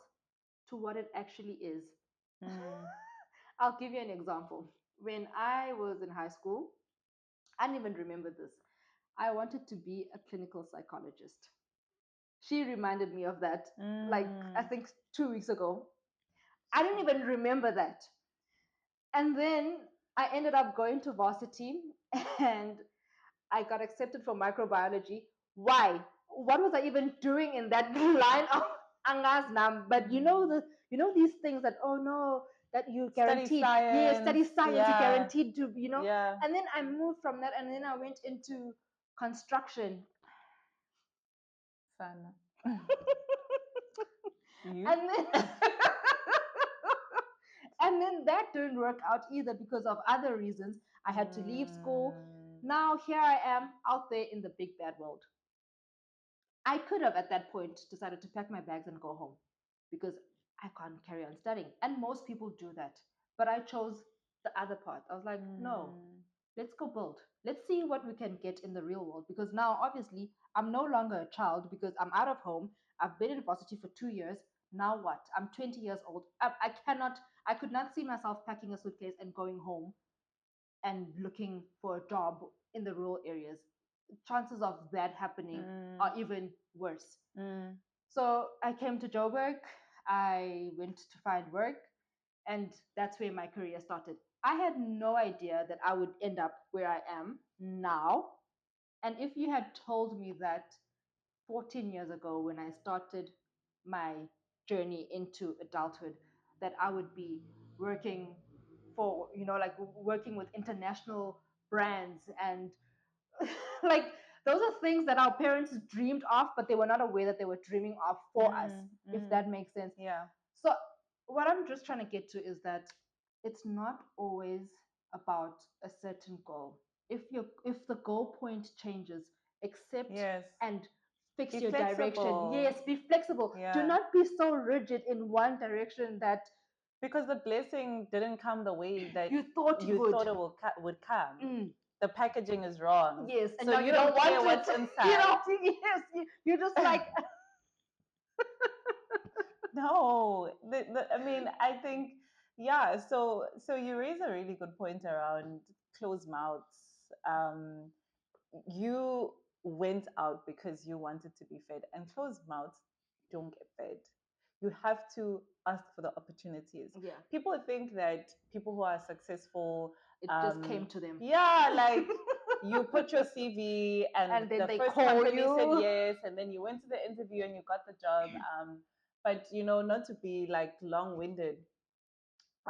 to what it actually is? Mm. I'll give you an example. When I was in high school, I didn't even remember this. I wanted to be a clinical psychologist. She reminded me of that, like, I Mm. think 2 weeks ago. I didn't even remember that. And then I ended up going to varsity and I got accepted for microbiology. Why? What was I even doing in that line of Angas Nam? But Mm. these things that, oh no, that you Study guaranteed. Yeah, science. study science, you Yeah. guaranteed to. Yeah. And then I moved from that and then I went into construction. Fun. You? And then and then that didn't work out either because of other reasons. I had to leave school. Mm. Now here I am out there in the big bad world. I could have at that point decided to pack my bags and go home because I can't carry on studying. And most people do that. But I chose the other part. I was like, no, Mm. let's go build. Let's see what we can get in the real world. Because now, obviously, I'm no longer a child because I'm out of home. I've been in varsity for 2 years. Now what? I'm 20 years old. I could not see myself packing a suitcase and going home and looking for a job in the rural areas. Chances of that happening are Mm. even worse. Mm. So I came to Joburg. I went to find work, and that's where my career started. I had no idea that I would end up where I am now. And if you had told me that 14 years ago when I started my journey into adulthood, that I would be working for, like working with international brands and like those are things that our parents dreamed of, but they were not aware that they were dreaming of for us, Mm. if Mm. that makes sense. Yeah. So, what I'm just trying to get to is that it's not always about a certain goal. If the goal point changes, accept Yes. and fix Be your direction. Yes, flexible. be flexible. Do Yeah. not be so rigid in one direction that Because the blessing didn't come the way that you thought it you would. thought it would come. Mm, The packaging is wrong. yes, and So now you you don't don't care want what's it. inside. Yes, you're just like, No, I mean, I think, yeah. So you raise a really good point around closed mouths. Um, you went out because you wanted to be fed, and closed mouths don't get fed. You have to ask for the opportunities. yeah, People think that people who are successful, it just came to them. yeah, like you put your CV, and And then the they first call company said you. yes, and then you went to the interview and you got the job. But not to be like long-winded,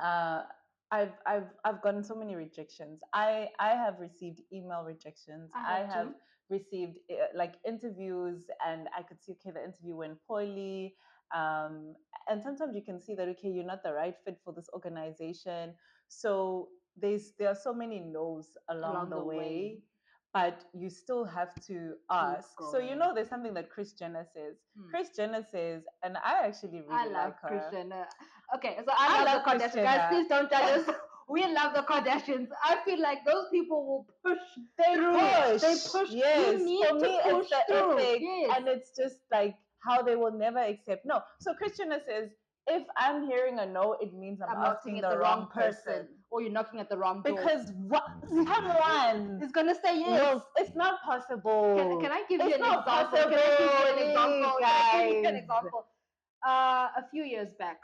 uh, I've gotten so many rejections. I have received email rejections. I I have have to. received like interviews, and I could see, okay, the interview went poorly. Um, and sometimes you can see that, okay, you're not the right fit for this organization. So there are so many no's along Along the the way. way, but you still have to Keep ask. So going. there's something that Chris Jenner says. Hmm. Chris Jenner says, and I actually I really love like her. Christian. Okay, so I I love the love Chris Kardashians. Guys, Jenner. please don't judge us. We love the Kardashians. I feel like those people will push They through. They push. push. You Yes. need For to me, it's push the through. ethic, Yes. and it's just like how they will never accept no. So Christiana says, if I'm hearing a no, it means I'm I'm knocking asking at the the wrong wrong person. person, or you're knocking at the wrong door. Because what someone Is gonna say yes. will, it's not possible. Can I give you It's an not example? Can I give you an possible, example? Can I give you an guys. example? A few years back,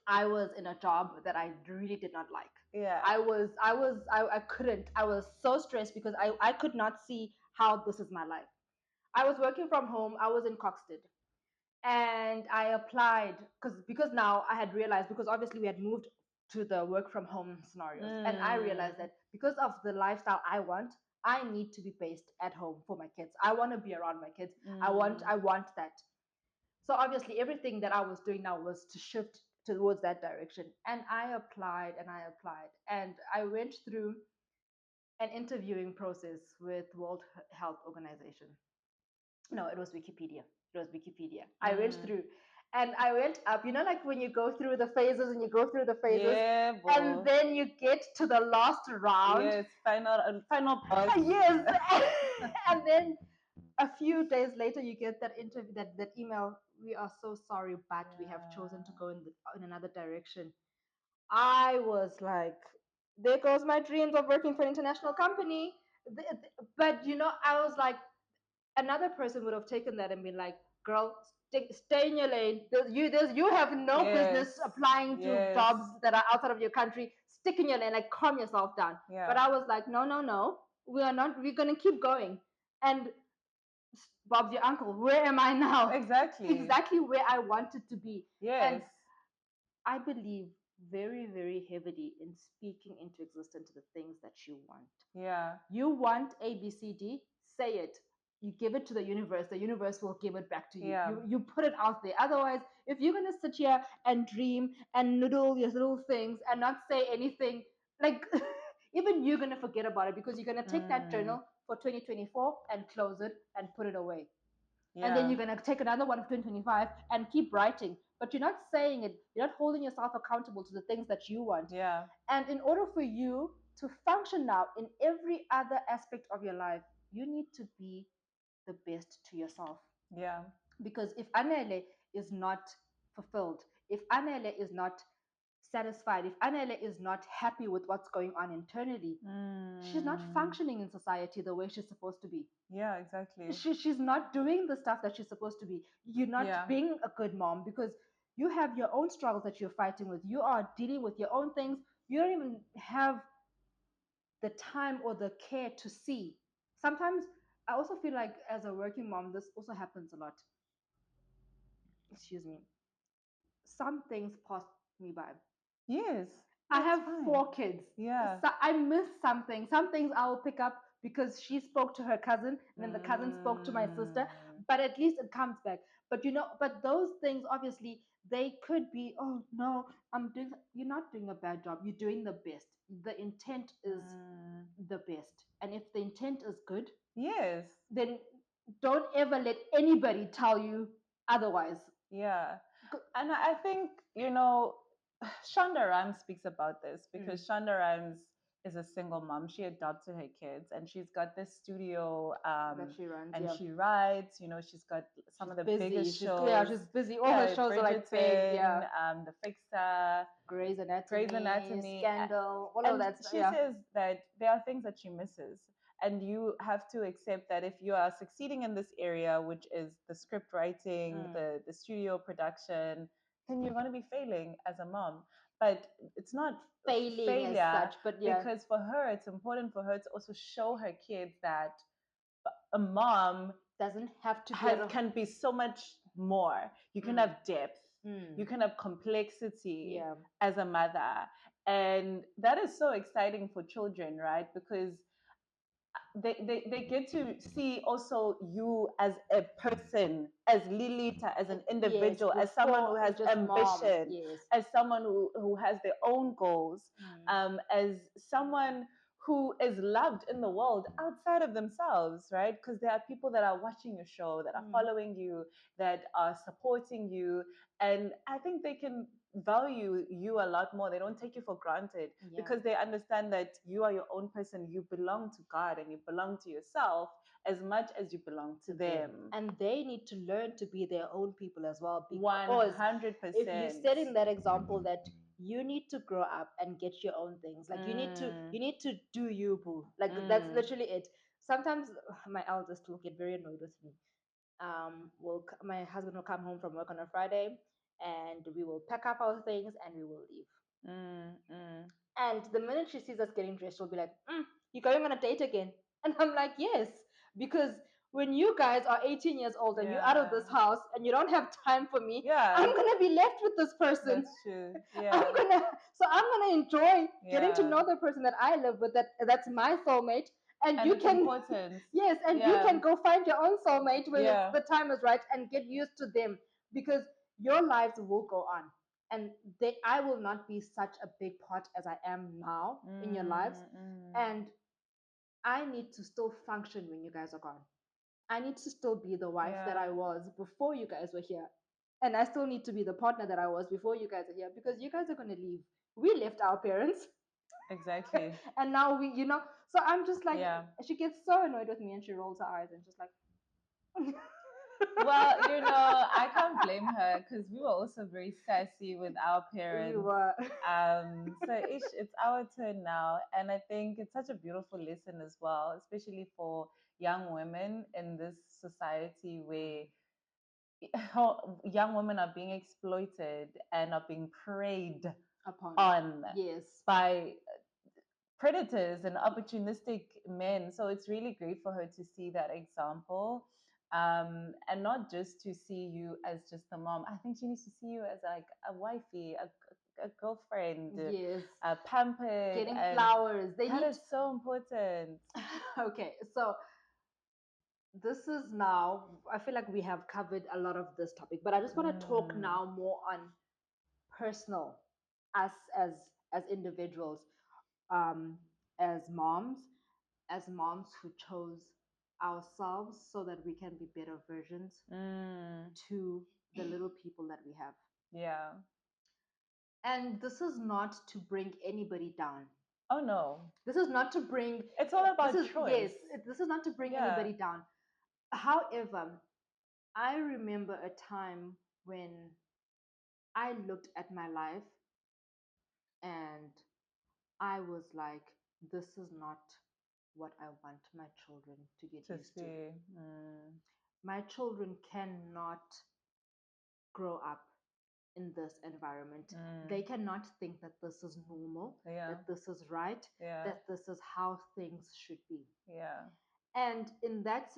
I was in a job that I really did not like. Yeah. I couldn't. I was so stressed because I could not see how this is my life. I was working from home. I was in Coxted, and I applied because now I had realized, because obviously we had moved to the work from home scenarios, and I realized Mm. that because of the lifestyle I want, I need to be based at home for my kids. I want to be around my kids. Mm. I want that. So obviously everything that I was doing now was to shift towards that direction. And I applied and I applied and I went through an interviewing process with World Health Organization. No, it was Wikipedia. It was Wikipedia. I went Mm. through and I went up, like when you go through the phases and you go through the phases Yeah, and boy. then you get to the last round. Yes, final boss. Yes. And then a few days later you get that interview, that email, we are so sorry but we have chosen to go in another direction. I was like, there goes my dreams of working for an international company. But I was like, another person would have taken that and been like, girl, stay in your lane. You have no Yes. business applying to Yes. jobs that are outside of your country. Stick in your lane, like calm yourself down. Yeah. But I was like, no, no, no, we are not, we're going to keep going. And Bob's your uncle. Where am I now? Exactly. Exactly where I wanted to be. And Yes. I believe very, very heavily in speaking into existence the things that you want. Yeah. You want ABCD, say it. You give it to the universe will give it back to you. Yeah. You put it out there. Otherwise, if you're gonna sit here and dream and noodle your little things and not say anything, like even you're gonna forget about it, because you're gonna take that Mm. journal for 2024 and close it and put it away. And then Yeah. you're going to take another one for 2025 and keep writing, but you're not saying it, you're not holding yourself accountable to the things that you want. Yeah. And in order for you to function now in every other aspect of your life, you need to be the best to yourself. Yeah. Because if Anele is not fulfilled, if Anele is not satisfied, if Anele is not happy with what's going on internally, she's not Mm. functioning in society the way she's supposed to be. Yeah, exactly. She's not doing the stuff that she's supposed to be. You're not Yeah. being a good mom because you have your own struggles that you're fighting with. You are dealing with your own things. You don't even have the time or the care to see. Sometimes I also feel like as a working mom, this also happens a lot. Excuse me. Some things pass me by. Yes. I That's have fine. 4 kids. Yeah. So I miss something. Some things I will pick up because she spoke to her cousin, and then the cousin spoke to my sister. Mm. But at least it comes back. But those things obviously they could be. Oh no, I'm doing. You're not doing a bad job. You're doing the best. The intent is Mm. the best, and if the intent is good, Yes. then don't ever let anybody tell you otherwise. Yeah. And I think, Shonda Rhimes speaks about this Mm. because Shonda Rhimes is a single mom. She adopted her kids and she's got this studio, That she runs, and yeah. she writes, she's got some She's of the busy. biggest She's Yeah, shows. she's busy. All her Yeah, shows are like big, Bridgerton, yeah. The Fixer, Grey's Grey's Anatomy, Anatomy. Scandal, all of And that stuff. she Yeah. says that there are things that she misses. And you have to accept that if you are succeeding in this area, which is the script writing, Mm. the studio production, then you're going to be failing as a mom. But it's not Failing as failure, such, but yeah, because for her, it's important for her to also show her kids that a mom doesn't have to be at a can be so much more. You can mm, have depth, you mm, can have complexity yeah, as a mother. And that is so exciting for children, right? Because they get to see also you as a person, as Lilita, as an yes, individual, as someone before who has just mom, ambition, yes, as someone who has their own goals, mm, as someone who is loved in the world outside of themselves, right? Because there are people that are watching your show, that are mm, following you, that are supporting you. And I think they can value you a lot more. They don't take you for granted, yeah, because they understand that you are your own person. You belong to God and you belong to yourself as much as you belong to to them, them. and they need to learn to be their own people as well, because if you're 100%. setting that example that you need to grow up and get your own things, like Mm, you need to do you, boo, like that's mm, literally it. Sometimes my eldest will get very annoyed with me. My husband will come home from work on a Friday, and we will pack up our things and we will leave. mm, mm. And the minute she sees us getting dressed, she'll be like, "You going on a date again?" And I'm like, "Yes," because when you guys are 18 years old and you're out of Yeah. this house and you don't have time for me, Yeah, I'm gonna be left with this person. that's true. I'm Yeah. gonna I'm gonna enjoy getting to Yeah. know the person that I live with, that's my soulmate, and And you it's can important. yes, and you Yeah. can go find your own soulmate when Yeah. the time is right and get used to them, because your lives will go on, and I will not be such a big part as I am now in your lives, Mm, mm. and I need to still function when you guys are gone. I need to still be the wife that Yeah, I was before you guys were here. And I still need to be the partner that I was before you guys are here, because you guys are going to leave. We left our parents exactly. and now so I'm just like, Yeah. she gets so annoyed with me and she rolls her eyes and just like, Well, I can't blame her, because we were also very sassy with our we parents. were. So it's our turn now, and I think it's such a beautiful lesson as well, especially for young women in this society where how young women are being exploited and are being preyed Upon. on Yes. by predators and opportunistic men. So it's really great for her to see that example. And not just to see you as just a mom. I think she needs to see you as like a wifey, a girlfriend, Yes. pampered, Getting and flowers. They that need. is so important. Okay, so this is now, I feel like we have covered a lot of this topic, but I just want to talk Mm, now more on personal, us as individuals, um as moms, who chose ourselves so that we can be better versions mm, to the little people that we have. yeah. And this is not to bring anybody down. Oh no. This is not to bring It's all this about is yes, choice. this is not to bring Yeah. anybody down. However, I remember a time when I looked at my life and I was like, this is not what I want my children to get To used to. see. Mm, My children cannot grow up in this environment. They mm, cannot think that this is normal, yeah. that this is right, Yeah. that this is how things should be. Yeah. And in that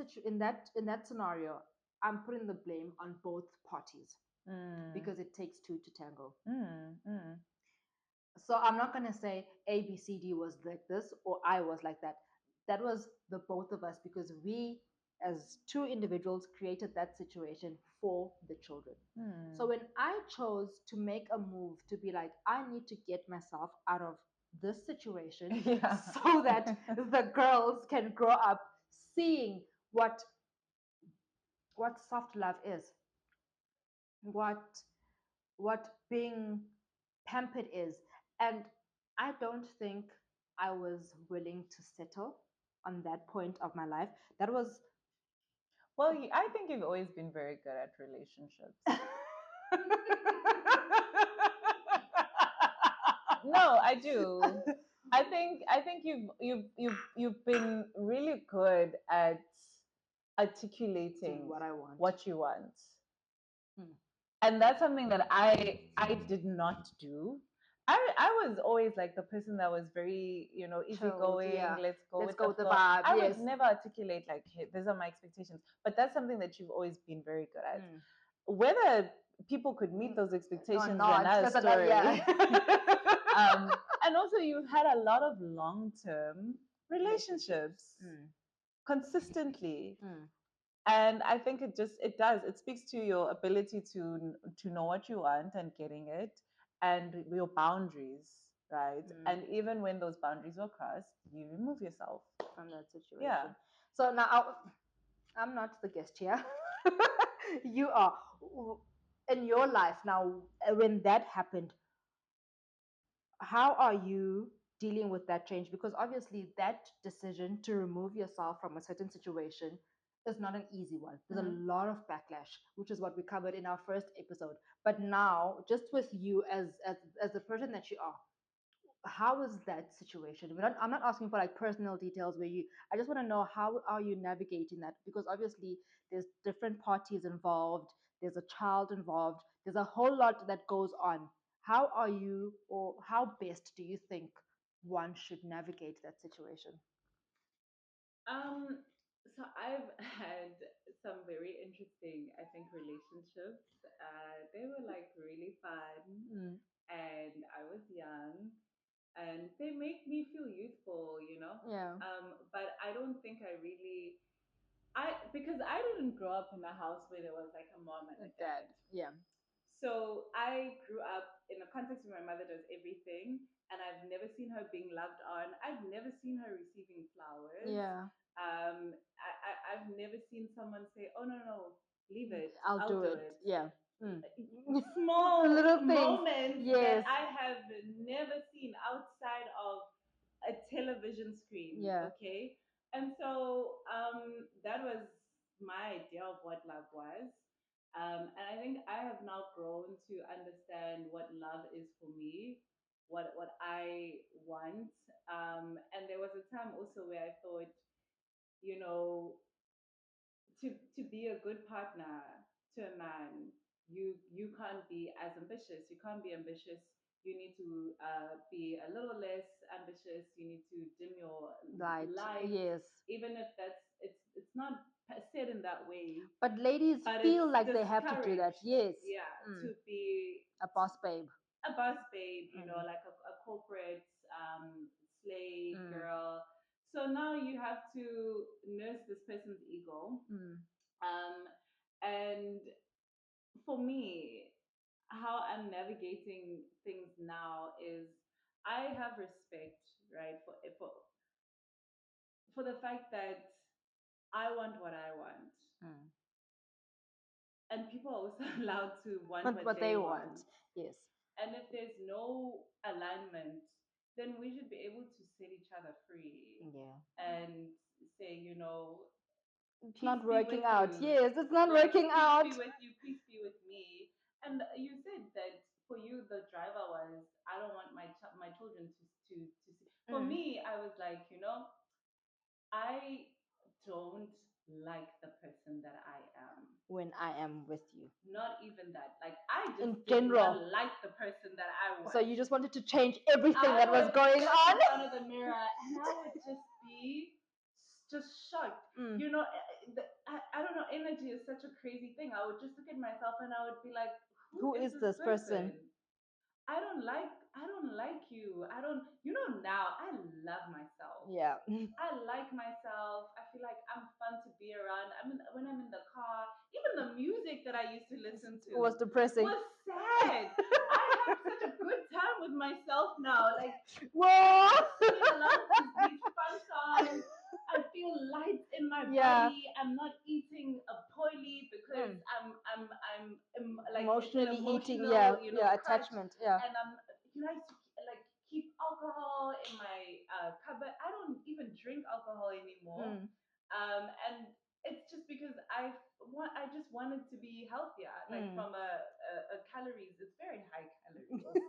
scenario, I'm putting the blame on both parties, Mm, because it takes two to tango. mm, mm. So I'm not going to say A, B, C, D was like this or I was like that. That was the both of us, because we, as two individuals, created that situation for the children. So Hmm. when I chose to make a move to be like, I need to get myself out of this situation Yeah. so that the girls can grow up seeing what soft love is, what being pampered is. And I don't think I was willing to settle on that point of my life. That was Well, I think you've always been very good at relationships. No, I do. I think you've been really good at doing articulating what I want. what you want. Hmm. And that's something that I did not do. I was always like the person that was very, Chilled, easygoing, yeah. let's go Let's with go the with the flow. vibe. I would Yes. never articulate like, hey, these are my expectations. But that's something that you've always been very good at. Mm. Whether people could meet those Or expectations is not. another That's another, yeah. story. And also you've had a lot of long-term relationships Mm. consistently. Mm. And I think it speaks to your ability to know what you want and getting it, and your boundaries, right? Mm. And even when those boundaries are crossed, you remove yourself. From that Yeah. situation. So now I'm not the guest here. You are. In your life now, when that happened, how are you dealing with that change? Because obviously that decision to remove yourself from a certain situation is not an easy one. There's a lot of backlash, which is what we covered in our first episode. But now, just with you as the person that you are, how is that situation? I'm not asking for like personal details where you, I just want to know how are you navigating that, because obviously there's different parties involved, there's a child involved, there's a whole lot that goes on. How are you, or how best do you think one should navigate that situation? Um, so I've had some very interesting, I think, relationships. They were like really fun, Mm. and I was young, and they make me feel youthful. Yeah. But I don't think I because I didn't grow up in a house where there was like a mom and a Dad. dad. Yeah. So I grew up in a context where my mother does everything, and I've never seen her being loved on. I've never seen her receiving flowers. Yeah. I've never seen someone say, "Oh no, no, leave it. I'll I'll do do it. it." Yeah. Mm. Small Little things. moments that Yes. I have never seen outside of a television screen. Yeah. Okay, and so that was my idea of what love was. And I think I have now grown to understand what love is for me, what I want. And there was a time also where I thought, you know, to be a good partner to a man, you can't be as ambitious. You can't be ambitious. You need to be a little less ambitious. You need to dim your Light. light, Yes. even if it's not said in that way, But ladies but it's feel like they have to do that. discouraged. Yes. Yeah, Mm. to be A boss babe. a boss babe, Mm. like a corporate slay Mm. girl. So now you have to nurse this person's ego. Mm. And for me, how I'm navigating things now is I have respect, right, for the fact that I want what I want, Mm. and people are also allowed to want Want what what they they want. want. Yes. And if there's no alignment, then we should be able to set each other free Yeah. and say, It's peace not be working with out. you. Yes, it's not Like, working peace out. be with you, peace be with me. And you said that for you, the driver was, I don't want my children to see. For Mm. me, I was like, I don't like the person that I am. When I am with you. Not even that. Like, I just In did not general. like the person that I So was. you just wanted to change everything I that was would going sit on. in front of the mirror and I would just be just shocked. Mm. I don't know, energy is such a crazy thing. I would just look at myself and I would be like, who Who is is this this person? person? I don't like you. I don't now I love myself. Yeah. I like myself. I feel like I'm fun to be around. When I'm in the car, even the music that I used to listen It was to depressing. was sad. I have such a good time with myself now. Like, Whoa. singing along to these fun songs. I feel light in my Yeah. body. I'm not eating poorly because Mm. I'm like it's an Emotionally eating. Yeah. emotional, Yeah. crutch, Attachment. Yeah. and I used to like keep alcohol in my cupboard. I don't even drink alcohol anymore, Mm. and it's just because I just wanted to be healthier, like Mm. from a calories. It's very high calorie also.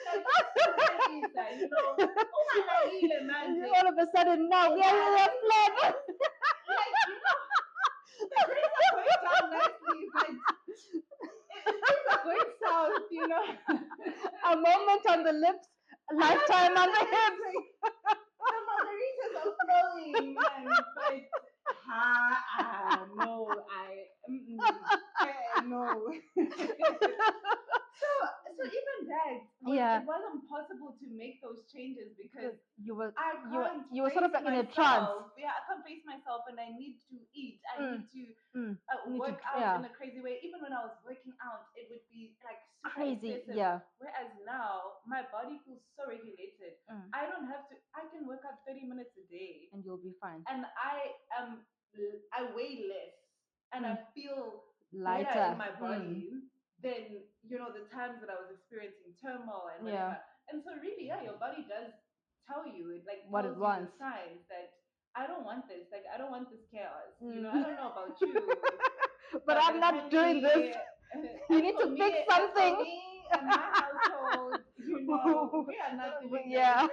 Like, what is that? Oh my lagile man. All of a sudden, now we are in a Like, the grades are going down nicely, but you know, A moment on the lips, a lifetime on the it's hips. like the margaritas are flowing, man. But no, no. So even that was Yeah, it wasn't possible to make those changes because because you were I you were can't you were sort of face like in a trance. myself. Yeah, I can't face myself, and I need to eat. I Mm, need to mm. You need to, work out yeah, in a crazy way. Even when I was working out, it would be like super crazy, excessive. yeah. Whereas now, my body feels so regulated. Mm. I don't have to. I can work out 30 minutes a day, And you'll be fine. and I weigh less, and I Mm. feel better in Lighter. my Mm. body than the times that I was experiencing turmoil and Yeah. whatever. And so really, yeah, your body does tell you. It like What it tells you the wants. signs that I don't want this. Like I don't want this chaos. I Mm. don't know about you, But but I'm not doing this. honey, You need to fix as for something. me and my household, we are not doing this. Yeah.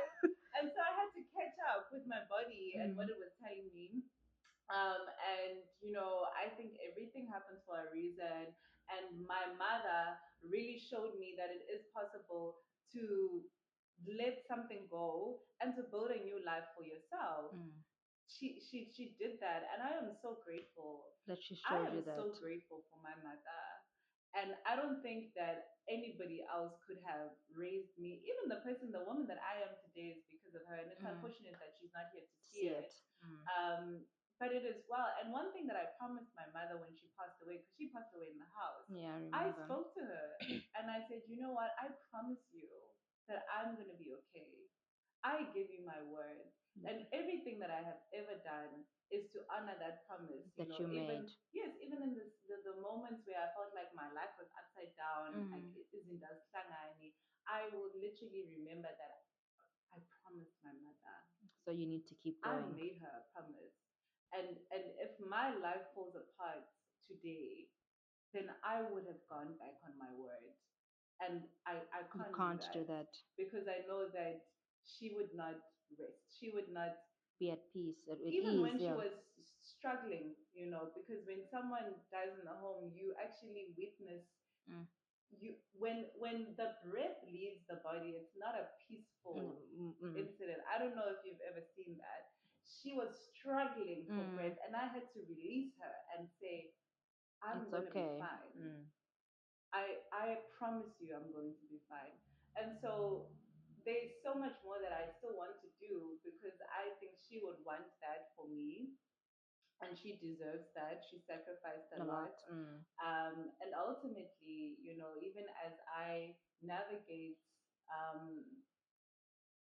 And so I had to catch up with my body and what Mm. it was telling me. And I think everything happens for a reason. And my mother really showed me that it is possible to let something go and to build a new life for yourself. Mm. She did that, and I am so grateful. That she I showed am you that. so grateful for my mother. And I don't think that anybody else could have raised me. Even the woman that I am today is because of her. And it's Mm. unfortunate that she's not here to See see it. it. Mm. But it is well. And one thing that I promised my mother when she passed away, because she passed away in the house, Yeah, I I remember. spoke to her and I said, you know what? I promise you that I'm going to be okay. I give you my word. And everything that I have ever done is to honor that promise. That you made. Even, yes, even in the moments where I felt like my life was upside down, like Mm. it isn't as klangani, I will literally remember that I promised my mother. So you need to keep I going. made her a promise. And if my life falls apart today, then I would have gone back on my word. And I You can't do can't do that that. because I know that she would not rest. She would not, Be at peace, at even ease. when she Yeah. was struggling, because when someone dies in the home, you actually witness Mm. when the breath leaves the body, it's not a Mm. peaceful Mm. Mm. incident. I don't know if you've ever seen that. She was struggling for Mm. breath, and I had to release her and say, I'm It's going to be okay. fine. Mm. I promise you I'm going to be fine. And so there's so much more that I still want to do because I think she would want that for me, and she deserves that. She sacrificed A a lot. lot. Mm. And ultimately, even as I navigate um,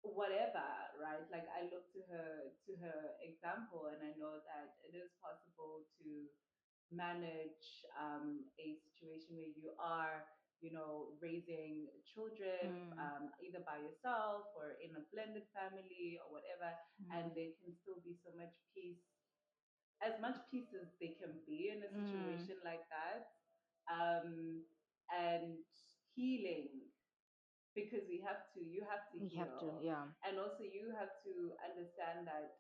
whatever, right? Like I look to her example, and I know that it is possible to manage a situation where you are, raising children Mm. either by yourself or in a blended family or whatever, and Mm. there can still be so much peace, as much peace as they can be in a Mm. situation like that, and healing, because you have to You have to, heal, yeah. and also you have to understand that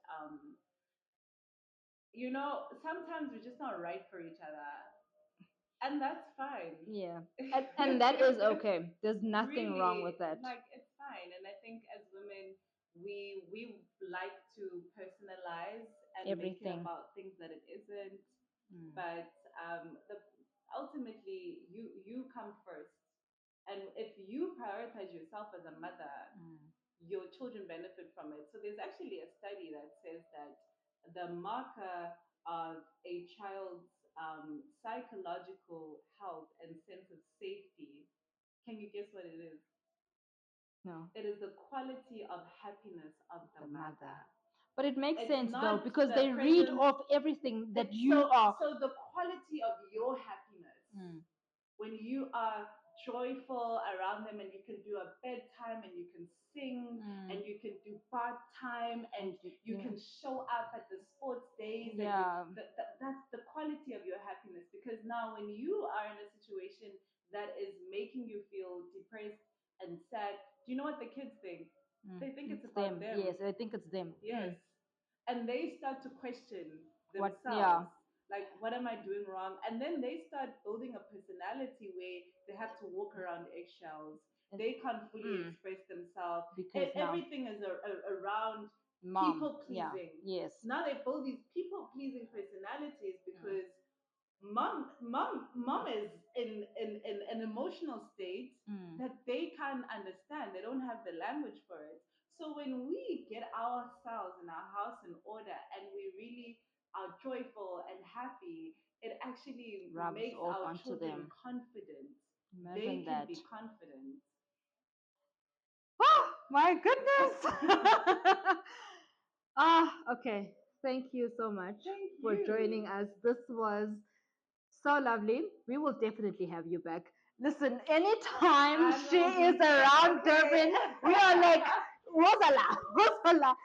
sometimes we're just not right for each other, and that's fine. Yeah. And that is okay. There's nothing wrong Really, with that. like it's fine. And I think as women, we like to personalize and make it Everything. about things that it isn't. Mm. But ultimately, you come first, and if you prioritize yourself as a mother, Mm. your children benefit from it. So there's actually a study that says that the marker of a child's psychological health and sense of safety, can you guess what it is? No, It is the quality of happiness of the the mother. mother. But it makes It's sense though, not because the they read presence. off everything that It's you are. so the quality of your happiness Mm. when you are joyful around them, and you can do a bedtime, and you can sing, Mm. and you can do part time, and And you yeah. can show up at the sports days, and Yeah. that's the quality of your happiness. Because now when you are in a situation that is making you feel depressed and sad, do you know what the kids think? Mm. They think it's It's about them. them. Yes, I think it's them. Yes. Mm. And they start to question What? Yeah. themselves. like what am I doing wrong? And then they start building a personality where they have to walk around eggshells. They can't fully express themselves. Because now Everything is around mom, people yeah, pleasing. yes. Now they build these people pleasing personalities because mom is in an emotional state that they can't understand. They don't have the language for it. So when we get ourselves and our house in order and we really are joyful and happy, it actually Rubs makes off our onto children them. confident. Imagine They can that. be confident. Oh my goodness. Okay. Thank you so much Thank for you. joining us. This was so lovely. We will definitely have you back. Listen, anytime I she will is be back. around Okay. Durban, we are like, Rosala, Rosala.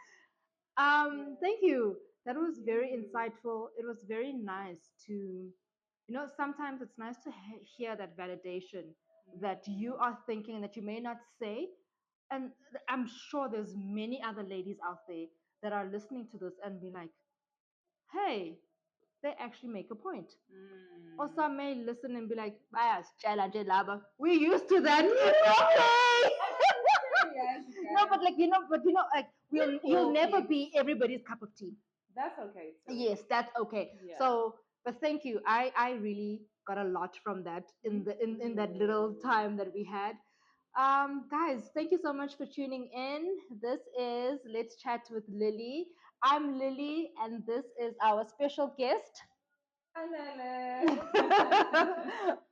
Thank you. That was very insightful. It was very nice to, sometimes it's nice to hear that validation that you are thinking that you may not say. And I'm sure there's many other ladies out there that are listening to this and be like, hey, they actually make a point. Or some may listen and be like, "Bias, Chela, Laba. We used to that. It's okay." Yes, No, guys. but like like you'll never be everybody's cup of tea. That's okay too. Yes, that's okay. Yeah. So, but thank you. I really got a lot from that in that little time that we had. Guys, thank you so much for tuning in. This is Let's Chat with Lily. I'm Lily, and this is our special guest. Anele.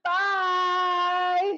Bye.